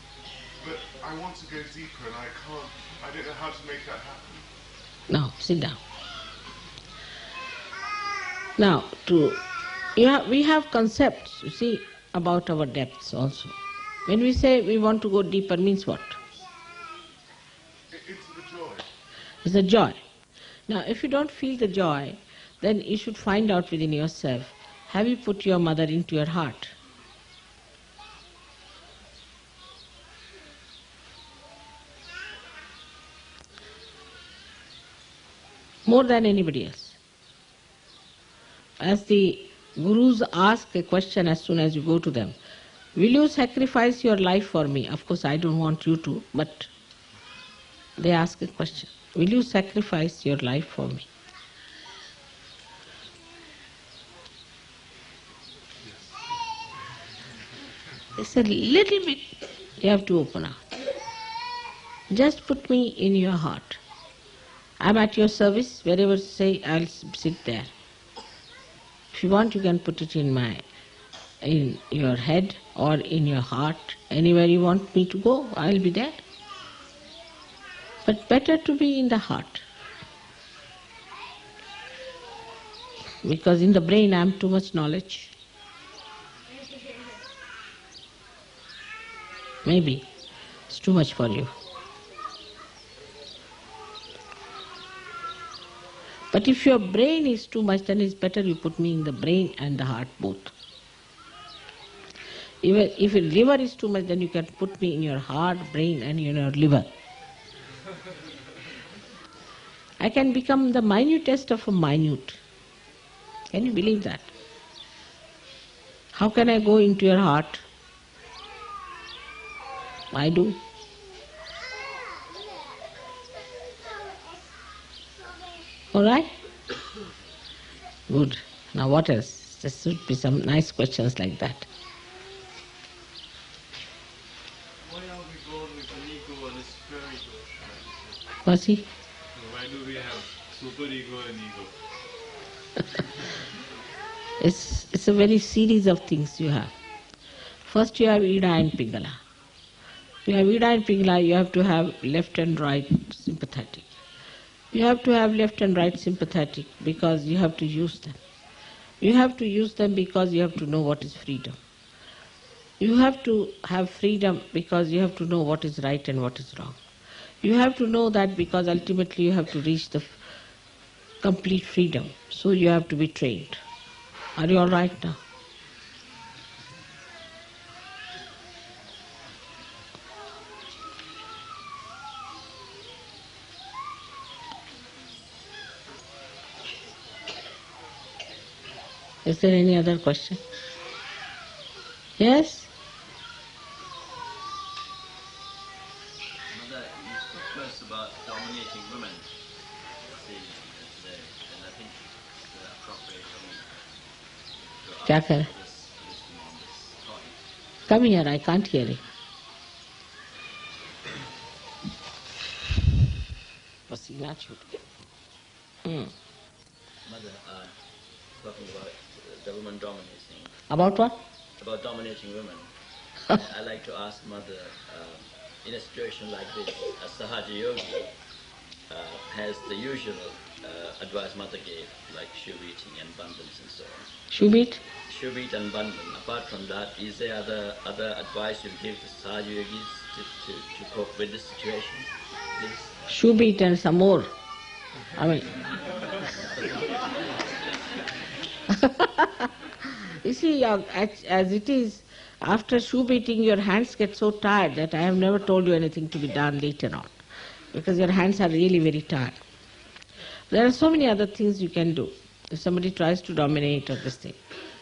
but I want to go deeper and I can't, I don't know how to make that happen. Now, sit down. Now, we have concepts, you see, about our depths also. When we say we want to go deeper, means what? It's the joy. It's the joy. Now, if you don't feel the joy, then you should find out within yourself, have you put your mother into your heart? More than anybody else. As the Gurus ask a question as soon as you go to them. Will you sacrifice your life for me? Of course, I don't want you to, but they ask a question. Will you sacrifice your life for me? It's a little bit, you have to open up. Just put me in your heart. I'm at your service. Wherever you say, I'll sit there. If you want, you can put it in your head or in your heart. Anywhere you want me to go, I'll be there. But better to be in the heart. Because in the brain I'm too much knowledge. Maybe it's too much for you. But if your brain is too much, then it's better you put me in the brain and the heart both. Even if your liver is too much, then you can put me in your heart, brain and in your liver. I can become the minutest of a minute. Can you believe that? How can I go into your heart? I do. All right? Good. Now what else? There should be some nice questions like that. Why are we born with an ego and a super ego? Was he? Why do we have super ego and ego? It's a very series of things you have. First you have Ida and Pingala. If you have Ida and Pingala, you have to have left and right sympathetic. You have to have left and right sympathetic because you have to use them. You have to use them because you have to know what is freedom. You have to have freedom because you have to know what is right and what is wrong. You have to know that because ultimately you have to reach the complete freedom. So you have to be trained. Are you all right now? Is there any other question? Yes? Mother, you spoke to us about dominating women today, and I think it's appropriate for me to क्या ask करें? this question on this point. Come here, I can't hear you. पसीना छूट गया. Mother, talking about the woman dominating, About what? about dominating women, I'd like to ask Mother, in a situation like this, a Sahaj yogi has the usual advice Mother gave, like Shudy and bundles and so on. Shubit? Shubit and bundle. Apart from that, is there other advice you give to Sahaj yogis to cope with this situation, please? Shubit and some more. I mean, you see, as it is, after shoe beating, your hands get so tired that I have never told you anything to be done later on, because your hands are really very tired. There are so many other things you can do. If somebody tries to dominate or this thing,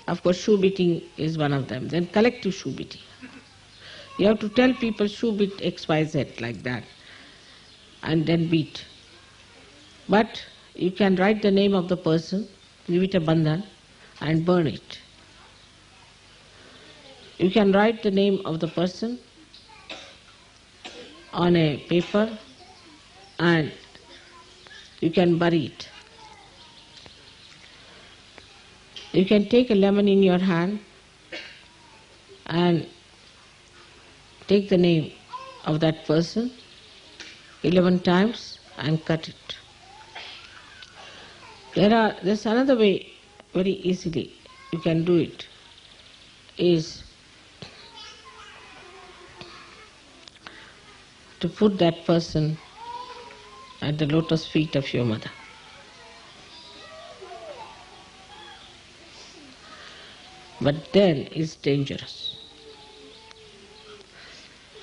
of course, shoe beating is one of them. Then collective shoe beating. You have to tell people shoe beat X, Y, Z like that, and then beat. But you can write the name of the person, give it a bandhan, and burn it. You can write the name of the person on a paper and you can bury it. You can take a lemon in your hand and take the name of that person 11 times and cut it. There's another way, very easily you can do it, is to put that person at the lotus feet of your mother. But then it's dangerous.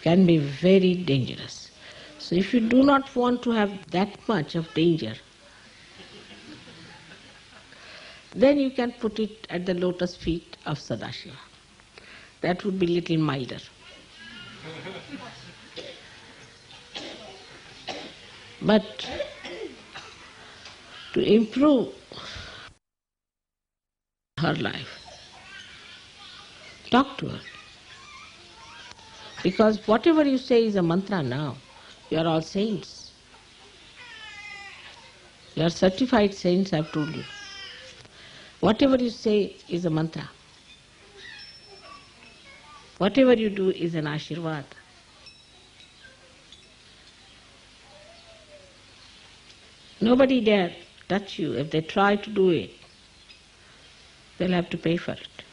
Can be very dangerous. So if you do not want to have that much of danger, then you can put it at the lotus feet of Sadashiva. That would be little milder. But to improve her life, talk to her. Because whatever you say is a mantra now. You are all saints. You are certified saints, I have told you. Whatever you say is a mantra. Whatever you do is an ashirvad. Nobody dare touch you. If they try to do it, they'll have to pay for it.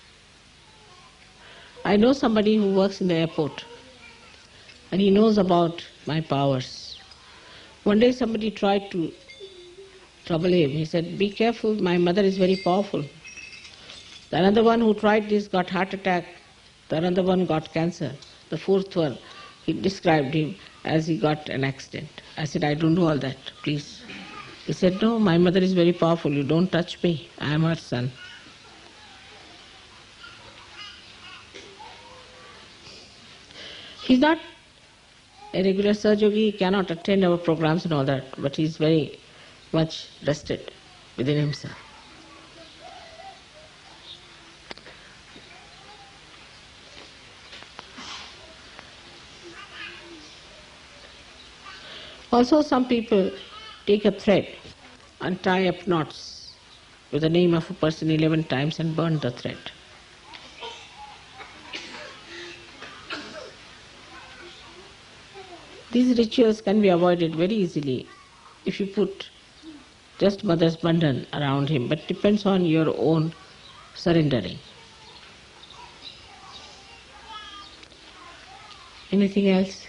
I know somebody who works in the airport and he knows about my powers. One day somebody tried to trouble him. He said, "Be careful, my mother is very powerful." The another one who tried this got heart attack. The another one got cancer. The fourth one, he described him as he got an accident. I said, "I don't do all that, please." He said, "No, my mother is very powerful. You don't touch me. I am her son." He's not a regular Sahajogi. He cannot attend our programs and all that, but he's very much rested within himself. Also, some people take a thread and tie up knots with the name of a person 11 times and burn the thread. These rituals can be avoided very easily if you put just Mother's bandhan around him, but depends on your own surrendering. Anything else?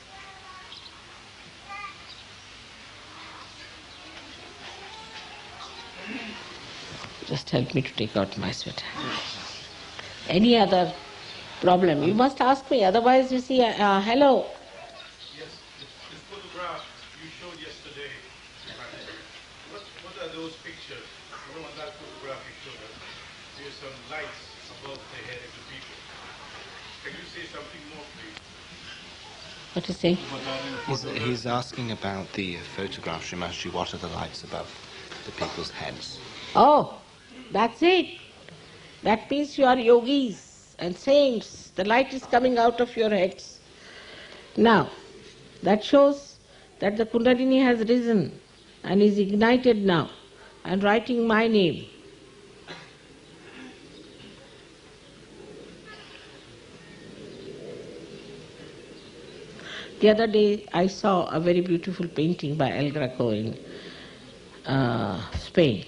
Just help me to take out my sweater. Any other problem? You must ask me, otherwise you see, hello. Yes, this photograph you showed yesterday, what are those pictures? You know, on that photograph you showed us, there's some lights above the head of the people. Can you say something more, please? What is saying? He's asking about the photograph, Srimaji. What are the lights above the people's heads? Oh, that's it. That means you are yogis and saints. The light is coming out of your heads. Now, that shows that the Kundalini has risen and is ignited now and writing my name. The other day I saw a very beautiful painting by El Greco in Spain,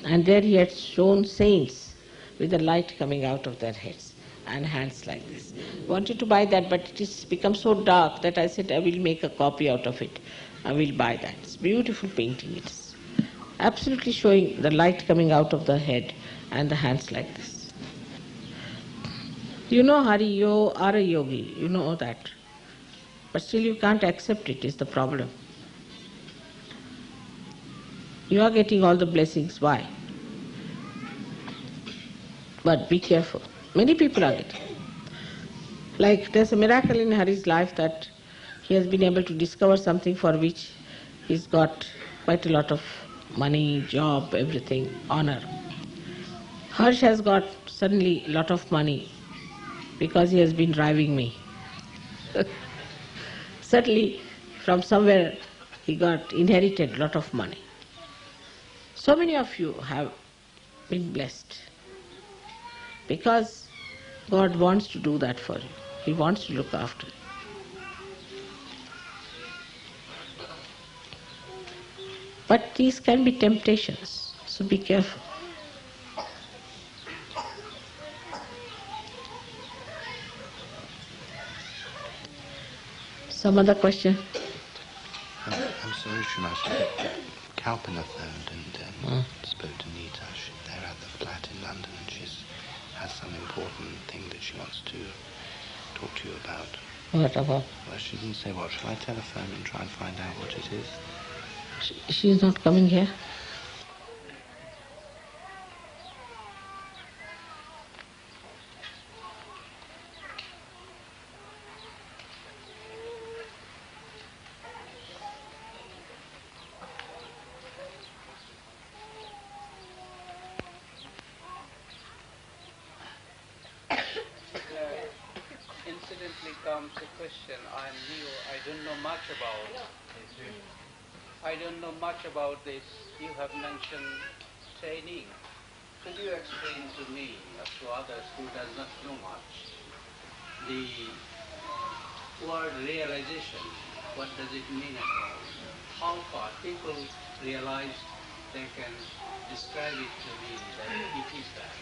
and there he had shown saints with the light coming out of their heads and hands like this. I wanted to buy that, but it has become so dark that I said I will make a copy out of it. I will buy that. It's a beautiful painting. It's absolutely showing the light coming out of the head and the hands like this. You know, Hari, you are a yogi. You know that. But still you can't accept it, is the problem. You are getting all the blessings. Why? But be careful. Many people are getting. Like there's a miracle in Hari's life that he has been able to discover something for which he's got quite a lot of money, job, everything, honor. Harsh has got suddenly a lot of money because he has been driving me. Suddenly from somewhere he got inherited a lot of money. So many of you have been blessed because God wants to do that for you. He wants to look after you. But these can be temptations, so be careful. Some other question? I'm sorry, Srimaji, but Kalpana phoned and spoke to Nita. They're at the flat in London and she has some important thing that she wants to talk to you about. What about? Well, she didn't say what. Shall I telephone and try and find out what it is? She's not coming here? comes a question I'm new, I don't know much about. I don't know much about this. You have mentioned training. Could you explain to me, or to others who does not know much, the word realization? What does it mean at all? How far people realize they can describe it to me that it is that.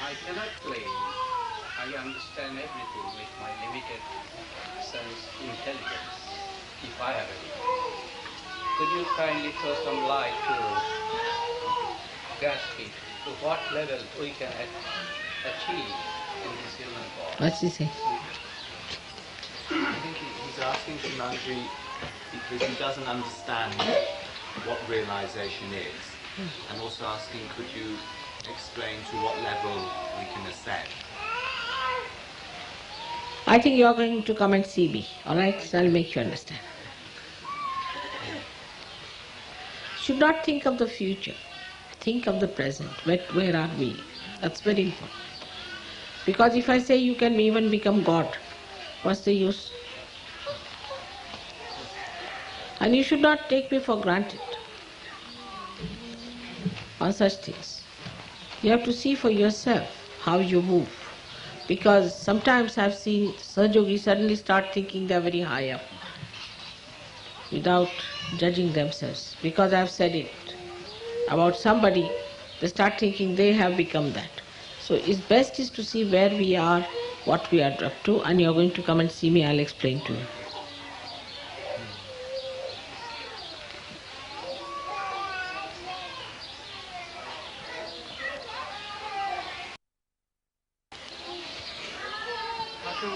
I cannot claim I understand everything with my limited sense intelligence, if I have any. Could you kindly throw some light to grasp it, to what level we can achieve in this human form? What's he say? I think he's asking Shumanji because he doesn't understand what realization is, and also asking, could you explain to what level we can ascend? I think you are going to come and see me, alright? So I'll make you understand. Should not think of the future. Think of the present. Where are we? That's very important. Because if I say you can even become God, what's the use? And you should not take me for granted on such things. You have to see for yourself how you move. Because sometimes I've seen Sahaj Yogis suddenly start thinking they're very high up without judging themselves. Because I've said it about somebody, they start thinking they have become that. So it's best is to see where we are, what we are up to, and you're going to come and see me, I'll explain to you.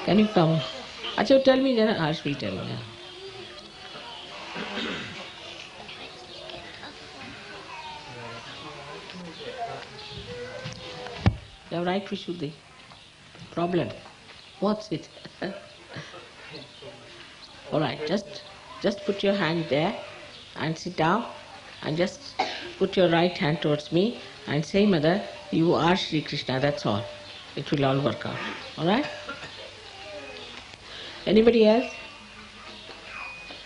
Can you come? Acha, tell me then, Harsh will tell me. You're right, Vishuddhi. Problem. What's it? Alright, just put your hand there and sit down and just put your right hand towards me and say, Mother, you are Shri Krishna, that's all. It will all work out. Alright? Anybody else?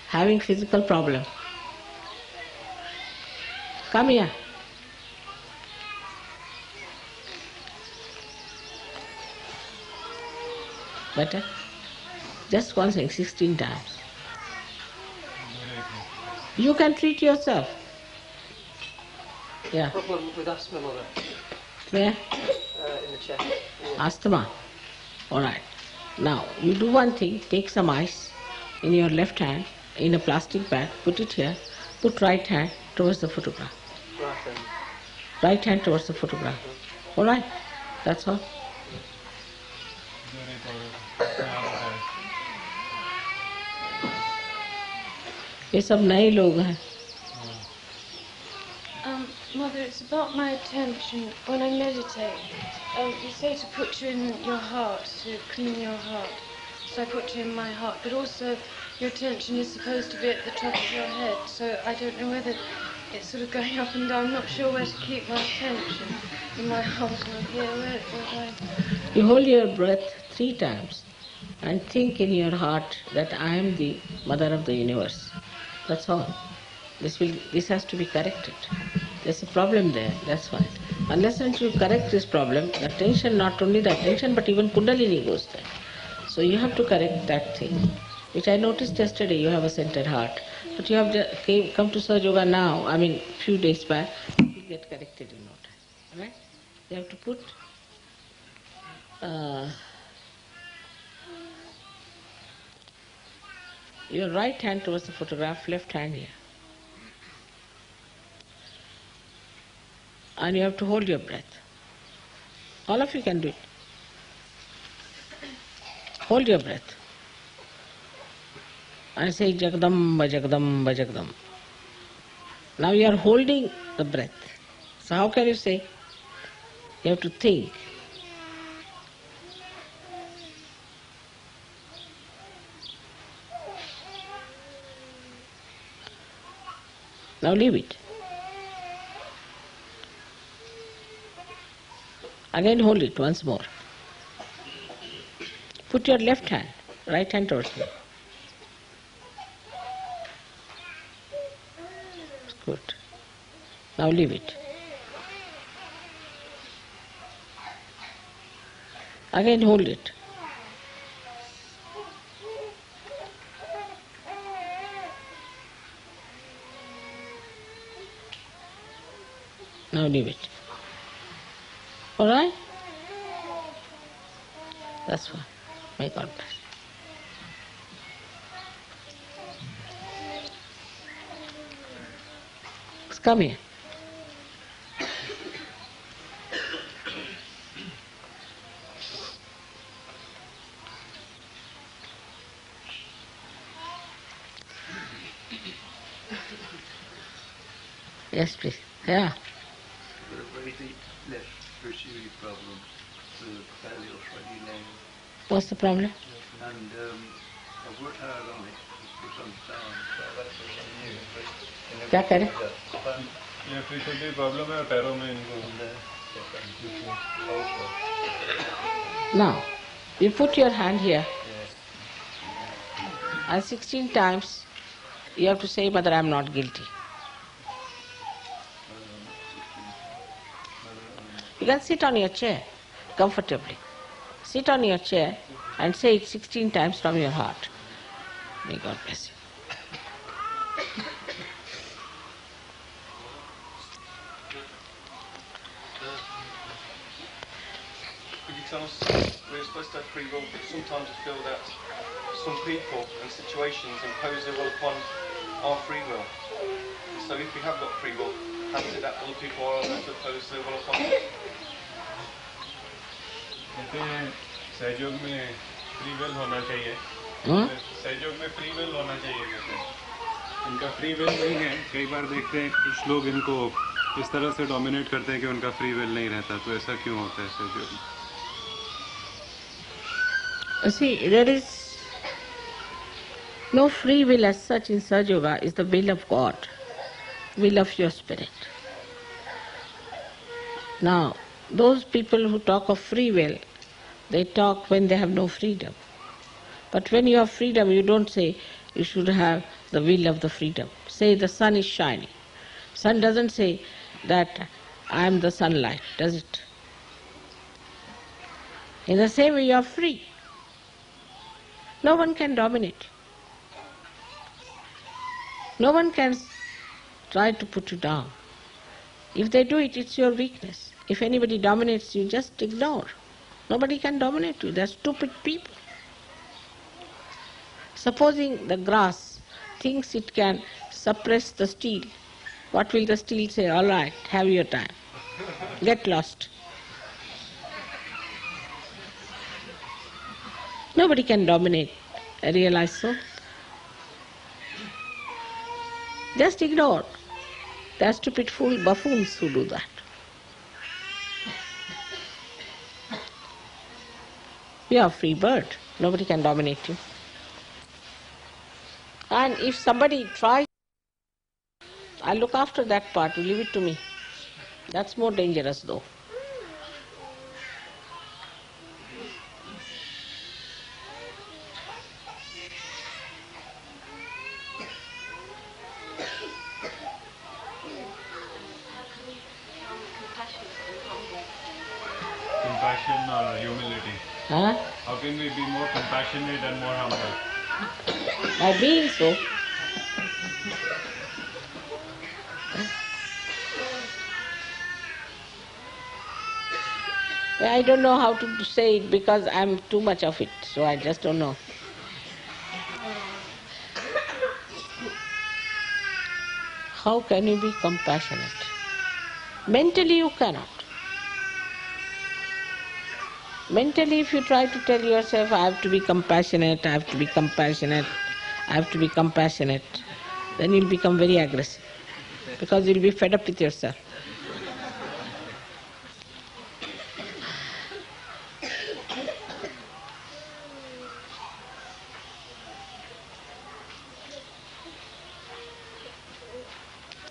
Having physical problem? Come here. Better? Just one thing, 16 times. You can treat yourself. Yeah. Problem with asthma, Mother. Where? In the chest. Asthma. Alright. Now, you do one thing, take some ice in your left hand, in a plastic bag, put it here, put right hand towards the photograph. Right hand. Right hand towards the photograph. Alright? That's all. ये सब नए लोग हैं. Mother, it's about my attention. When I meditate, you say to put you in your heart, to clean your heart. So I put you in my heart. But also, your attention is supposed to be at the top of your head. So I don't know whether it's sort of going up and down. I'm not sure where to keep my attention. In my heart or here. Where You hold your breath 3 times and think in your heart that I am the mother of the universe. That's all. This has to be corrected. There's a problem there, that's why. Unless you correct this problem, the attention, not only the attention, but even Kundalini goes there. So you have to correct that thing, which I noticed yesterday, you have a centered heart. But you have come to Sahaj Yoga now, few days back, it will get corrected in no time. Alright? You have to put your right hand towards the photograph, left hand here. And you have to hold your breath. All of you can do it. Hold your breath. And say Jagdamba, Jagdamba, Jagdamba. Now you are holding the breath. So how can you say? You have to think. Now leave it. Again hold it once more. Put your left hand, right hand towards me. Good. Now leave it. Again hold it. Now leave it. All right? That's fine. May God bless. Come here. Yes, please. Yeah. Got a very deep left brucei problem, the fairly or slightly nail. What's the problem? And I've worked hard on it for some time. So that's what I knew. क्या करें? ये physically problem है पैरों में इनको. Now, you put your hand here. And 16 times you have to say, Mother, I am not guilty. You can sit on your chair comfortably. Sit on your chair and say it 16 times from your heart. May God bless you. Could you tell us, we're supposed to have free will, but sometimes I feel that some people and situations impose their will upon our free will. So if we have got free will, how is it that other people are allowed to impose their will upon us? कहते हैं सहयोग में free will होना चाहिए. सहयोग में free will होना चाहिए कहते हैं. इनका फ्री विल नहीं है. कई बार देखते हैं कुछ लोग इनको इस तरह से डोमिनेट करते हैं कि उनका फ्री विल नहीं रहता. तो ऐसा क्यों होता है सहयोग में? See, there is no free will as such in Sahaj Yoga. Is the will of God, will of your spirit. Now, those people who talk of free will, they talk when they have no freedom. But when you have freedom, you don't say you should have the will of the freedom. Say the sun is shining. Sun doesn't say that I am the sunlight, does it? In the same way you are free. No one can dominate you. No one can try to put you down. If they do it, it's your weakness. If anybody dominates you, just ignore. Nobody can dominate you. They're stupid people. Supposing the grass thinks it can suppress the steel, what will the steel say? All right, have your time. Get lost. Nobody can dominate. Realize so? Just ignore. There are stupid fool buffoons who do that. You are a free bird. Nobody can dominate you. And if somebody tries, I'll look after that part. You leave it to me. That's more dangerous though. Compassion or humility? Huh? How can we be more compassionate and more humble? By being so. I don't know how to say it because I'm too much of it, so I just don't know. How can you be compassionate? Mentally you cannot. Mentally if you try to tell yourself, I have to be compassionate, I have to be compassionate, I have to be compassionate, then you'll become very aggressive because you'll be fed up with yourself.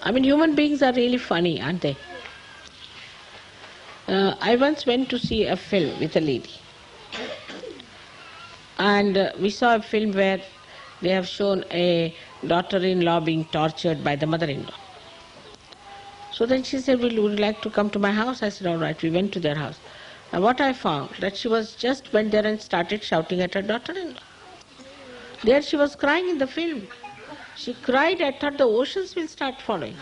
I mean, human beings are really funny, aren't they? I once went to see a film with a lady. And we saw a film where they have shown a daughter-in-law being tortured by the mother-in-law. So then she said, well, would you like to come to my house? I said, all right. We went to their house. And what I found, that she was just went there and started shouting at her daughter-in-law. There she was crying in the film. She cried, I thought the oceans will start following.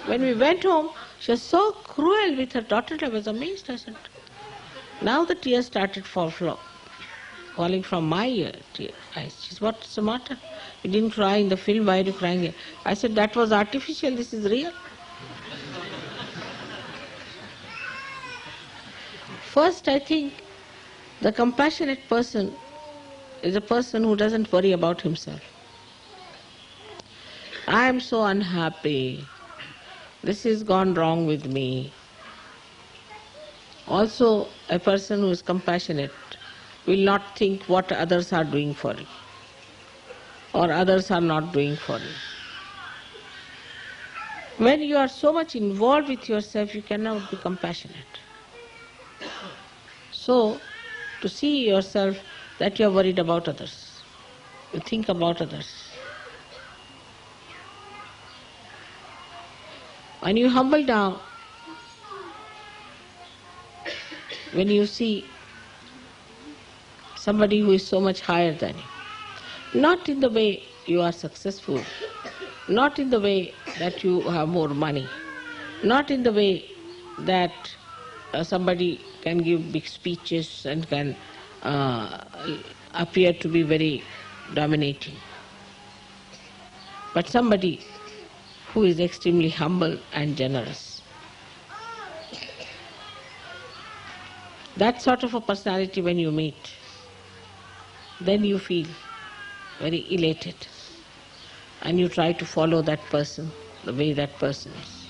When we went home, she was so cruel with her daughter, I was amazed. I said, now the tears started falling from my eyes. She said, what's the matter? You didn't cry in the film, why are you crying here? I said, that was artificial, this is real. First, I think the compassionate person is a person who doesn't worry about himself. I am so unhappy. This has gone wrong with me. Also, a person who is compassionate will not think what others are doing for you or others are not doing for you. When you are so much involved with yourself, you cannot be compassionate. So, to see yourself that you are worried about others, you think about others. When you humble down, when you see somebody who is so much higher than you, not in the way you are successful, not in the way that you have more money, not in the way that somebody can give big speeches and can appear to be very dominating, but somebody who is extremely humble and generous. That sort of a personality when you meet, then you feel very elated and you try to follow that person, the way that person is.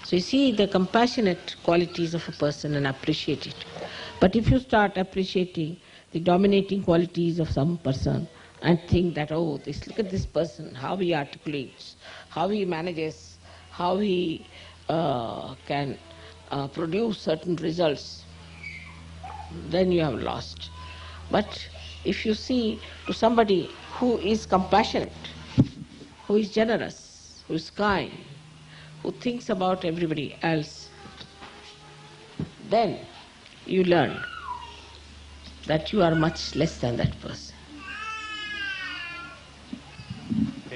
So you see the compassionate qualities of a person and appreciate it. But if you start appreciating the dominating qualities of some person and think that, oh, look at this person, how he articulates, how he manages, how he can produce certain results, then you have lost. But if you see to somebody who is compassionate, who is generous, who is kind, who thinks about everybody else, then you learn that you are much less than that person.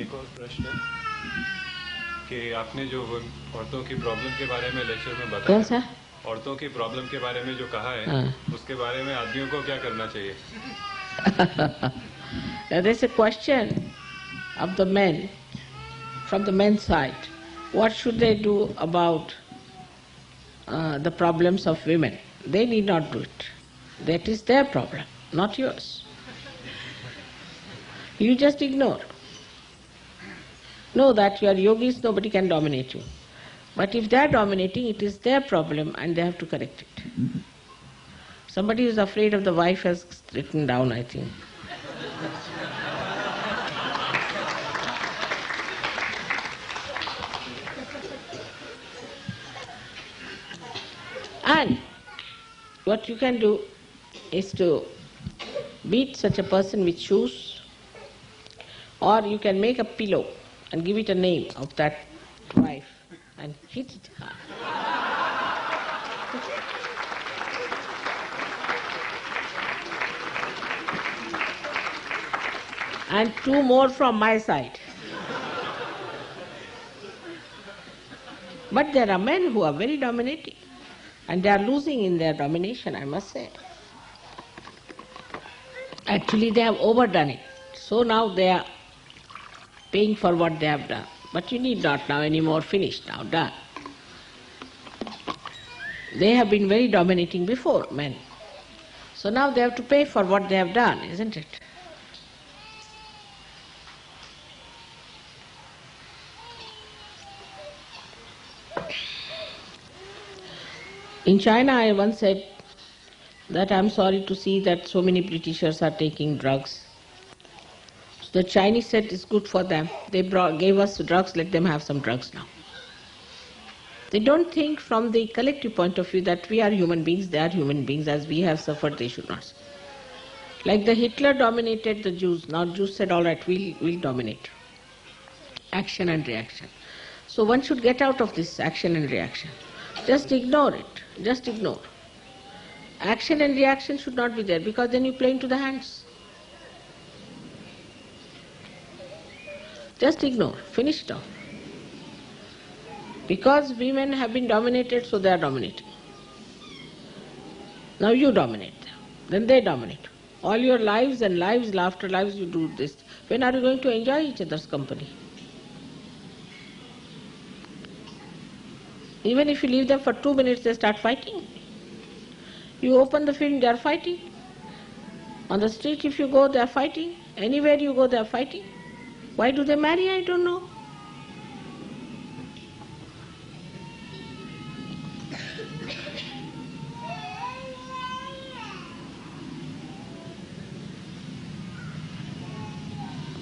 एक और प्रश्न कि आपने जो औरतों की problem के बारे में लेक्चर में बताया, कौन सा? औरतों की प्रॉब्लम के बारे में जो कहा है, उसके बारे में आदमियों को क्या करना चाहिए? There is a question of the men, from the men's side. What should they do about the problems of women? They need not do it. That is their problem, not yours. You just ignore. Know that you are yogis, nobody can dominate you. But if they are dominating, it is their problem and they have to correct it. Somebody who is afraid of the wife has written down, I think. And what you can do is to beat such a person with shoes, or you can make a pillow and give it a name of that wife and hit it hard. And 2 more from my side. But there are men who are very dominating, and they are losing in their domination, I must say. Actually, they have overdone it. So now they are paying for what they have done. But you need not now anymore, finished now, done. They have been very dominating before, men. So now they have to pay for what they have done, isn't it? In China, I once said that I'm sorry to see that so many Britishers are taking drugs. So the Chinese said it's good for them. They gave us drugs, let them have some drugs now. They don't think from the collective point of view that we are human beings, they are human beings, as we have suffered, they should not. Like the Hitler dominated the Jews. Now Jews said, all right, we'll dominate. Action and reaction. So one should get out of this action and reaction. Just ignore it. Just ignore. Action and reaction should not be there because then you play into the hands. Just ignore. Finish it off. Because women have been dominated, so they are dominating. Now you dominate them. Then they dominate. All your lives and lives after lives you do this. When are you going to enjoy each other's company? Even if you leave them for 2 minutes, they start fighting. You open the film, they are fighting. On the street if you go, they are fighting. Anywhere you go, they are fighting. Why do they marry? I don't know.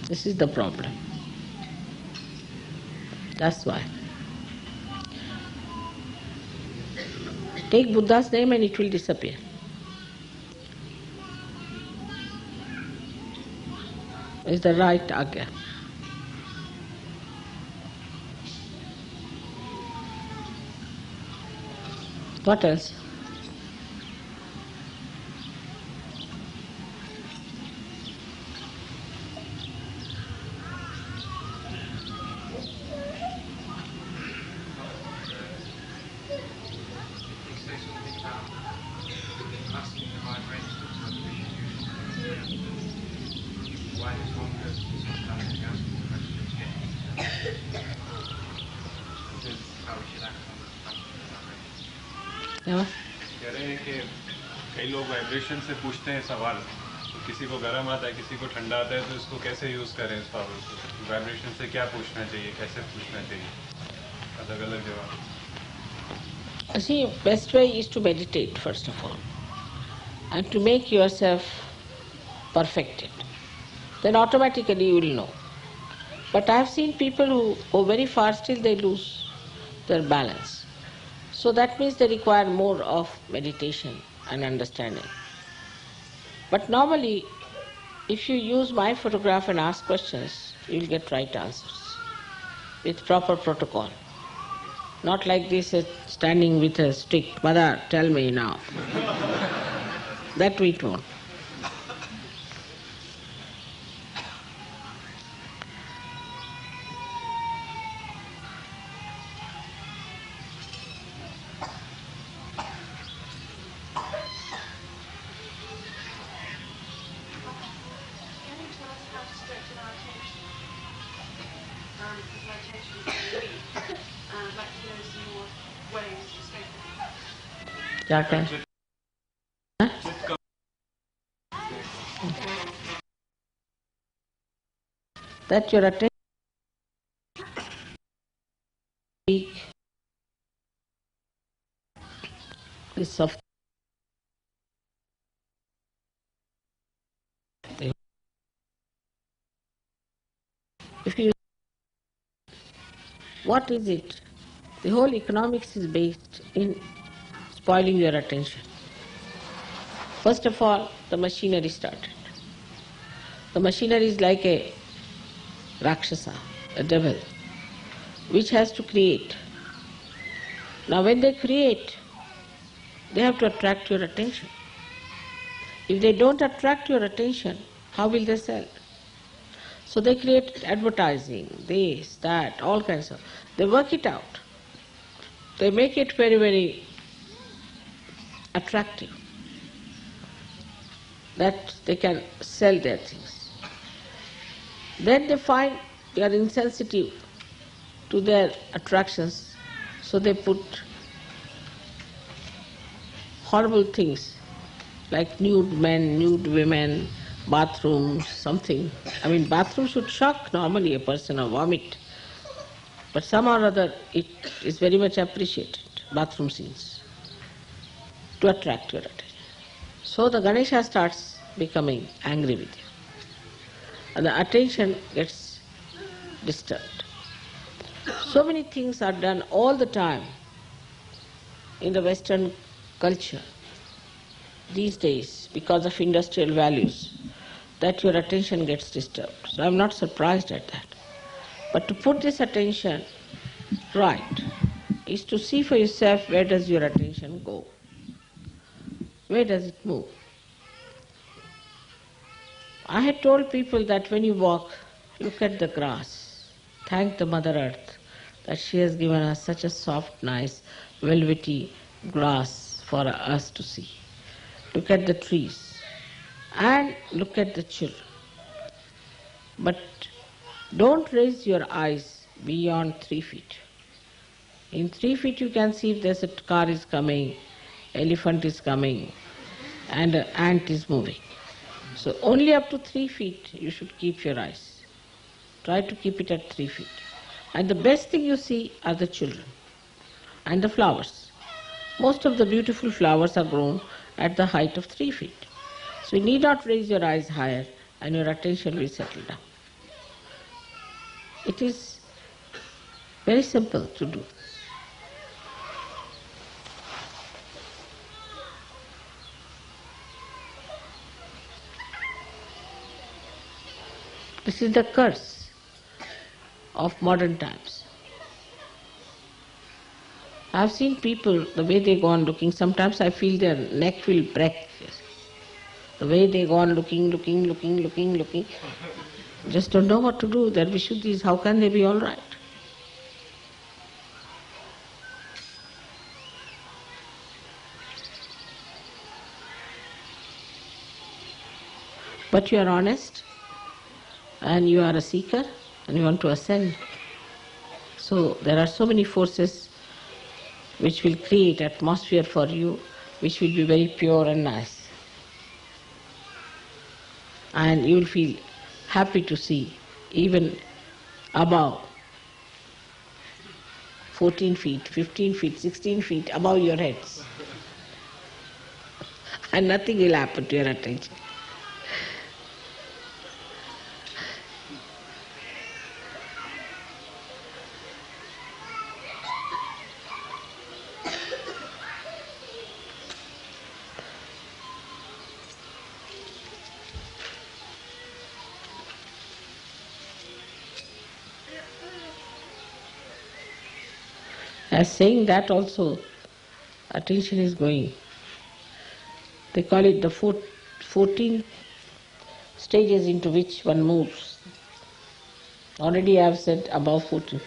This is the problem. That's why. Take Buddha's name and it will disappear. It's the right agya. What else? कह रहे हैं कि कई लोग vibration से पूछते हैं सवाल, तो किसी को गर्म आता है, किसी को ठंडा आता है, तो इसको कैसे यूज करें इस पावर को? वाइब्रेशन से क्या पूछना चाहिए, कैसे पूछना चाहिए? अलग अलग जवाब. See, best way is to meditate first of all and to make yourself perfected. Then automatically you will know. But I have seen people who go very far, still they lose their balance. So that means they require more of meditation and understanding. But normally, if you use my photograph and ask questions, you will get right answers with proper protocol. Not like this, standing with a stick, Mother, tell me now. That we won't. क्या कहें? That your attention is soft. If you, what is it? The whole economics is based in spoiling your attention. First of all, the machinery started. The machinery is like a Rakshasa, a devil, which has to create. Now when they create, they have to attract your attention. If they don't attract your attention, how will they sell? So they create advertising, this, that, all kinds of. They work it out. They make it very, very attractive that they can sell their things. Then they find you are insensitive to their attractions, so they put horrible things like nude men, nude women, bathrooms, something. I mean, bathroom should shock normally a person or vomit, but somehow or other it is very much appreciated, bathroom scenes, to attract your attention. So the Ganesha starts becoming angry with you, and the attention gets disturbed. So many things are done all the time in the Western culture these days, because of industrial values, that your attention gets disturbed. So I'm not surprised at that. But to put this attention right is to see for yourself, where does your attention go? Where does it move? I had told people that when you walk, look at the grass. Thank the Mother Earth that she has given us such a soft, nice, velvety grass for us to see. Look at the trees and look at the children. But don't raise your eyes beyond 3 feet. In 3 feet you can see if there's a car is coming, elephant is coming, and an ant is moving. So only up to 3 feet you should keep your eyes. Try to keep it at 3 feet. And the best thing you see are the children and the flowers. Most of the beautiful flowers are grown at the height of 3 feet. So you need not raise your eyes higher and your attention will settle down. It is very simple to do. This is the curse of modern times. I have seen people, the way they go on looking, sometimes I feel their neck will break. The way they go on looking, just don't know what to do. Their Vishuddhis, how can they be all right? But you are honest, and you are a seeker, and you want to ascend. So there are so many forces which will create atmosphere for you, which will be very pure and nice. And you will feel happy to see even above 14 feet, 15 feet, 16 feet above your heads. And nothing will happen to your attention. As saying that also, attention is going. They call it the 14 stages into which one moves. Already I have said above 14.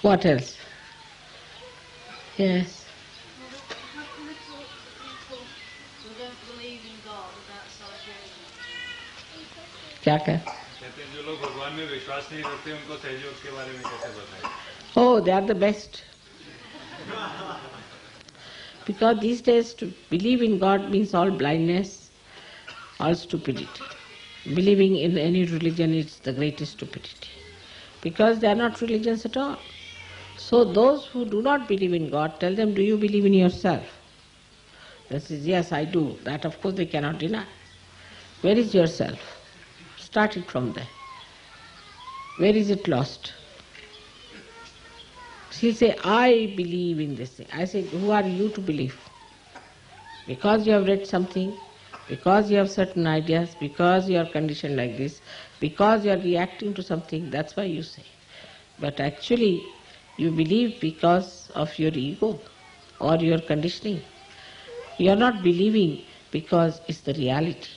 What else? Yes. क्या क्या? कहते हैं जो लोग भगवान में विश्वास नहीं रखते उनको सहयोग के बारे में कैसे बताएं? Oh, they are the best. Because these days to believe in God means all blindness, all stupidity. Believing in any religion is the greatest stupidity. Because they are not religions at all. So those who do not believe in God, tell them, do you believe in yourself? They say, yes, I do. That of course they cannot deny. Where is yourself? Start it from there. Where is it lost? She'll say, I believe in this thing. I say, who are you to believe? Because you have read something, because you have certain ideas, because you are conditioned like this, because you are reacting to something, that's why you say. But actually, you believe because of your ego or your conditioning. You are not believing because it's the reality.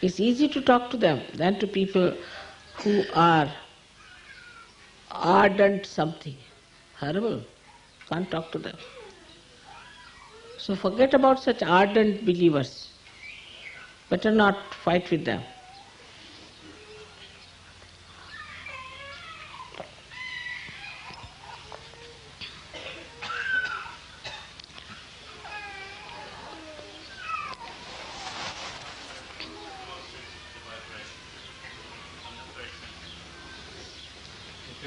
It's easy to talk to them than to people who are ardent something. Horrible. Can't talk to them. So forget about such ardent believers. Better not fight with them.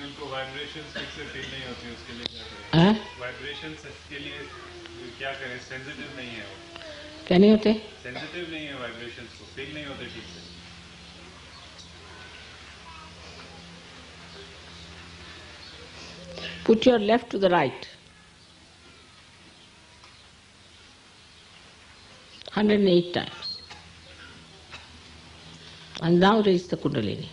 उनको vibrations ठीक से feel नहीं होती, उसके लिए क्या करें? Vibrations के लिए क्या करें? सेंसिटिव नहीं है वो। क्या नहीं होते? सेंसिटिव नहीं है वाइब्रेशंस को, फील नहीं होते ठीक से। Put your left to the right. 108 times. And now raise the Kundalini.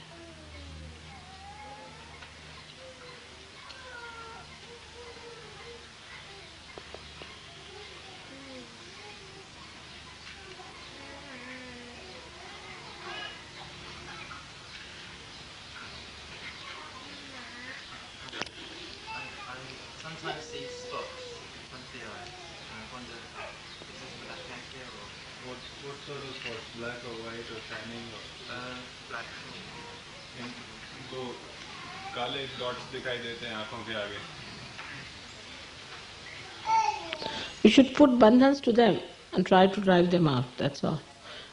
Sometimes see spots in front of the eyes, and I wonder if this is black here or what sort of spots? Black or white or shining or black. इनको काले dots दिखाई देते हैं आंखों के आगे. You should put bandhans to them and try to drive them out, that's all.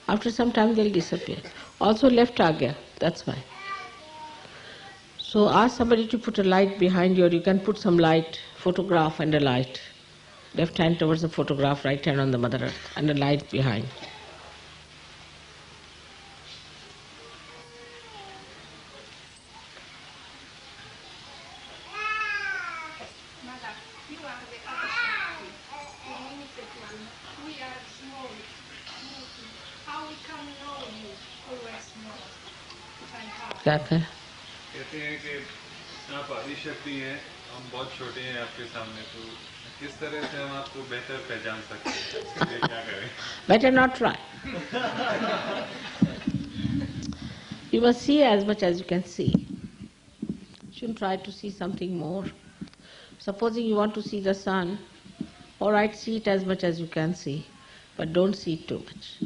After some time they'll disappear. Also left agya, that's why. So ask somebody to put a light behind you, or you can put some light, photograph and a light. Left hand towards the photograph, right hand on the Mother Earth, and a light behind. Mother, you are the other Shri, the limited one. We are small. How we can know you always more than how? क्या कह? कहते हैं कि आप आदिशक्ति हैं, हम बहुत छोटे हैं आपके सामने, तो किस तरह से हम आपको बेहतर पहचान सकते हैं? इसलिए क्या करें? Better not try. You must see as much as you can see. You shouldn't try to see something more. Supposing you want to see the sun, all right, see it as much as you can see, but don't see it too much.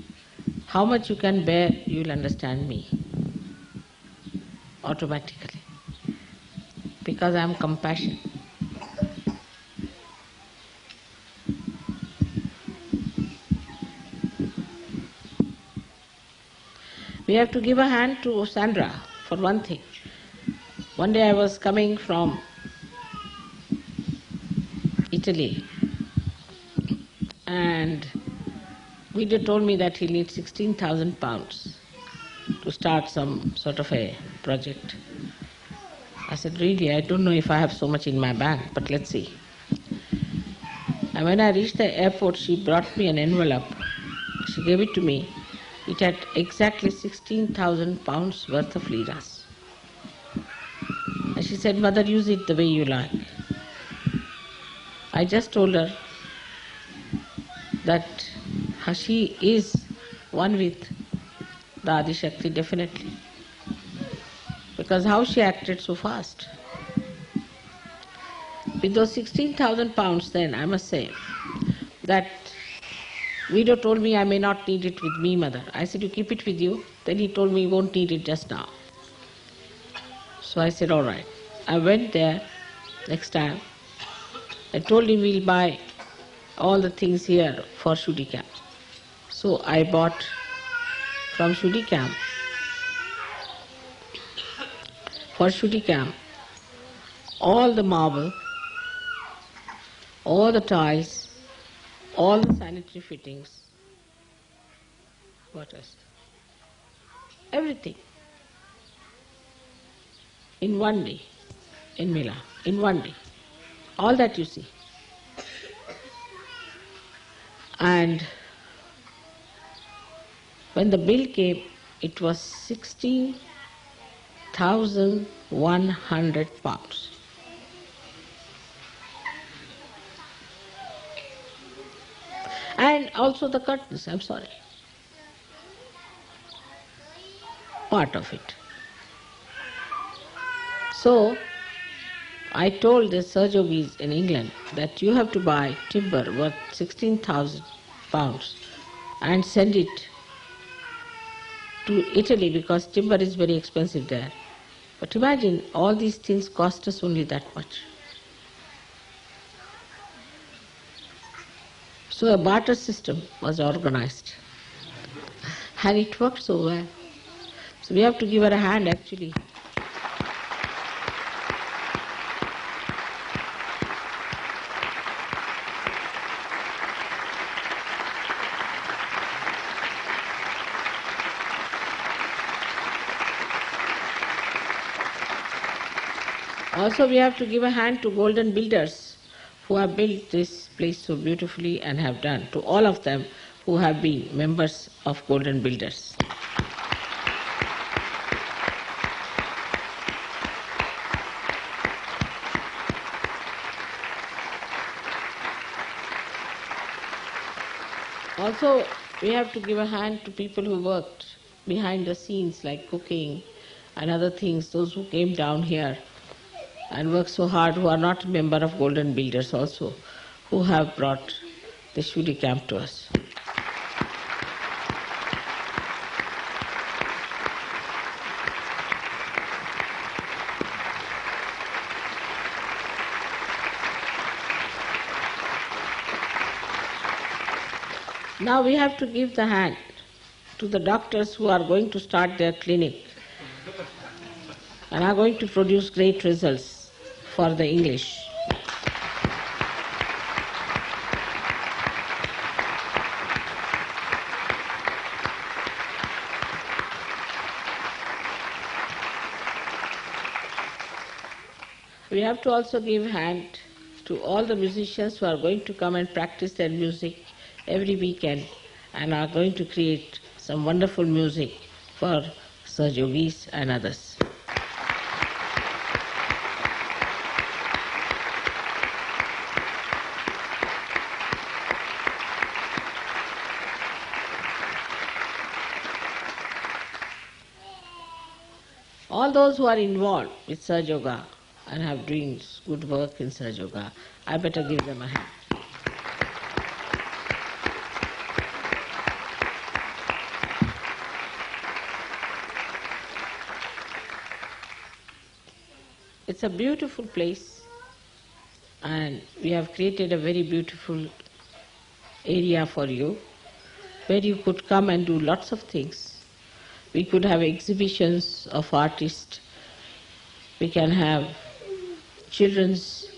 How much you can bear, you will understand me automatically, because I am compassion. We have to give a hand to Sandra for one thing. One day I was coming from Italy, and Guido told me that he needs 16,000 pounds to start some sort of a project. I said, really, I don't know if I have so much in my bank, but let's see. And when I reached the airport, she brought me an envelope. She gave it to me. It had exactly 16,000 pounds worth of liras. And she said, Mother, use it the way you like. I just told her that she is one with the Adi Shakti, definitely. Because how she acted so fast. With those 16,000 pounds then, I must say, that Guido told me I may not need it with me, Mother. I said, you keep it with you. Then he told me you won't need it just now. So I said, all right. I went there next time. I told him we'll buy all the things here for Shudy camp. So I bought from Shudy camp, for Shudy camp, all the marble, all the tiles, all the sanitary fittings, what else? Everything. In one day, in Milan, in one day. All that you see. And when the bill came, it was 16,100 pounds. And also the curtains, I'm sorry. Part of it. So, I told the Surjogis in England that you have to buy timber worth 16,000 pounds and send it to Italy because timber is very expensive there. But imagine, all these things cost us only that much. So a barter system was organized. And it worked so well. So we have to give her a hand actually. Also, we have to give a hand to golden builders who have built this place so beautifully and have done, to all of them who have been members of golden builders. Also, we have to give a hand to people who worked behind the scenes like cooking and other things, those who came down here and worked so hard, who are not a member of Golden Builders also, who have brought the Shudy camp to us. Now we have to give the hand to the doctors who are going to start their clinic and are going to produce great results for the English. We have to also give hand to all the musicians who are going to come and practice their music every weekend and are going to create some wonderful music for Sahaj Yogis and others. All those who are involved with Sahaj Yoga and have doing good work in Sahaj Yoga, I better give them a hand. It's a beautiful place and we have created a very beautiful area for you where you could come and do lots of things. We could have exhibitions of artists, we can have children's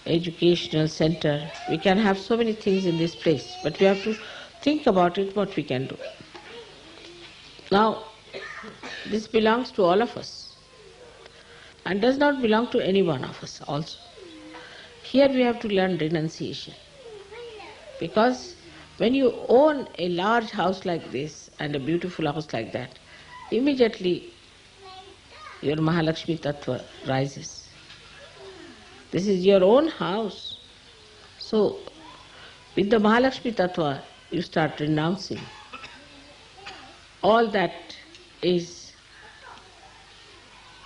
educational center, we can have so many things in this place, but we have to think about it, what we can do. Now, this belongs to all of us and does not belong to any one of us also. Here we have to learn renunciation, because when you own a large house like this and a beautiful house like that, immediately your Mahalakshmi Tattva rises. This is your own house. So, with the Mahalakshmi Tattva, you start renouncing all that is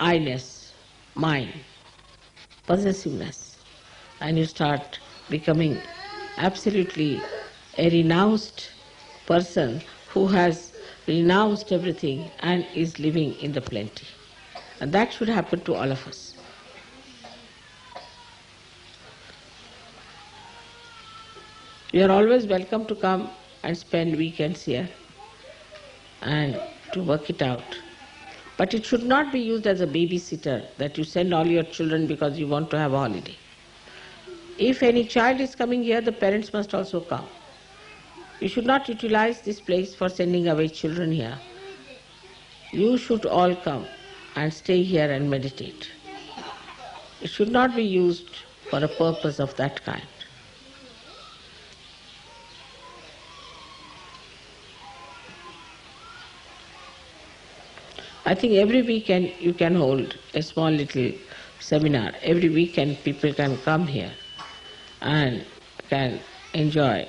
I-ness, mine, possessiveness, and you start becoming absolutely a renounced person who has renounced everything and is living in the plenty. And that should happen to all of us. You are always welcome to come and spend weekends here and to work it out. But it should not be used as a babysitter, that you send all your children because you want to have a holiday. If any child is coming here, the parents must also come. You should not utilize this place for sending away children here. You should all come and stay here and meditate. It should not be used for a purpose of that kind. I think every weekend you can hold a small little seminar. Every weekend people can come here and can enjoy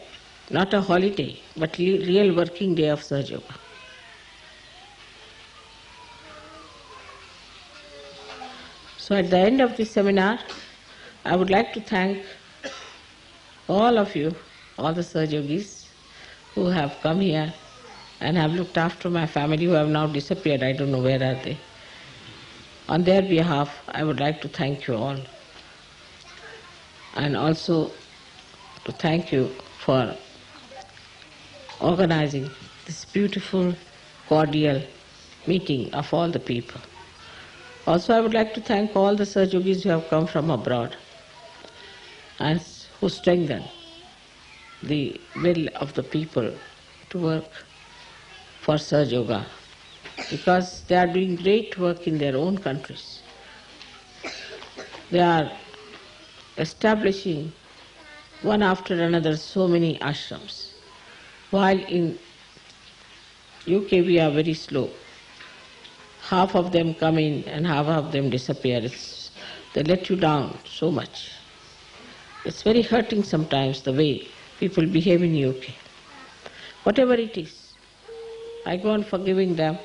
not a holiday but real working day of Sahaj Yoga. So at the end of this seminar, I would like to thank all of you, all the Sahaj Yogis who have come here and have looked after my family, who have now disappeared. I don't know where are they. On their behalf, I would like to thank you all. And also to thank you for organizing this beautiful, cordial meeting of all the people. Also, I would like to thank all the Sahaj Yogis who have come from abroad and who strengthen the will of the people to work for Sahaj Yoga, because they are doing great work in their own countries. They are establishing one after another so many ashrams. While in UK we are very slow. Half of them come in and half of them disappear. They let you down so much. It's very hurting sometimes the way people behave in UK. Whatever it is, I go on forgiving them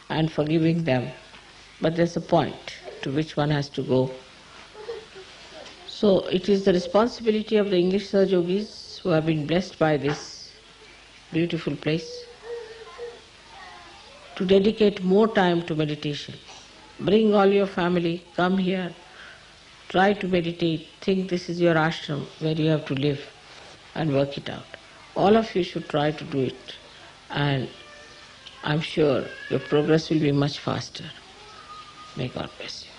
and forgiving them, but there's a point to which one has to go. So it is the responsibility of the English Sahaj Yogis who have been blessed by this beautiful place to dedicate more time to meditation. Bring all your family, come here, try to meditate, think this is your ashram where you have to live and work it out. All of you should try to do it, and I'm sure your progress will be much faster. May God bless you.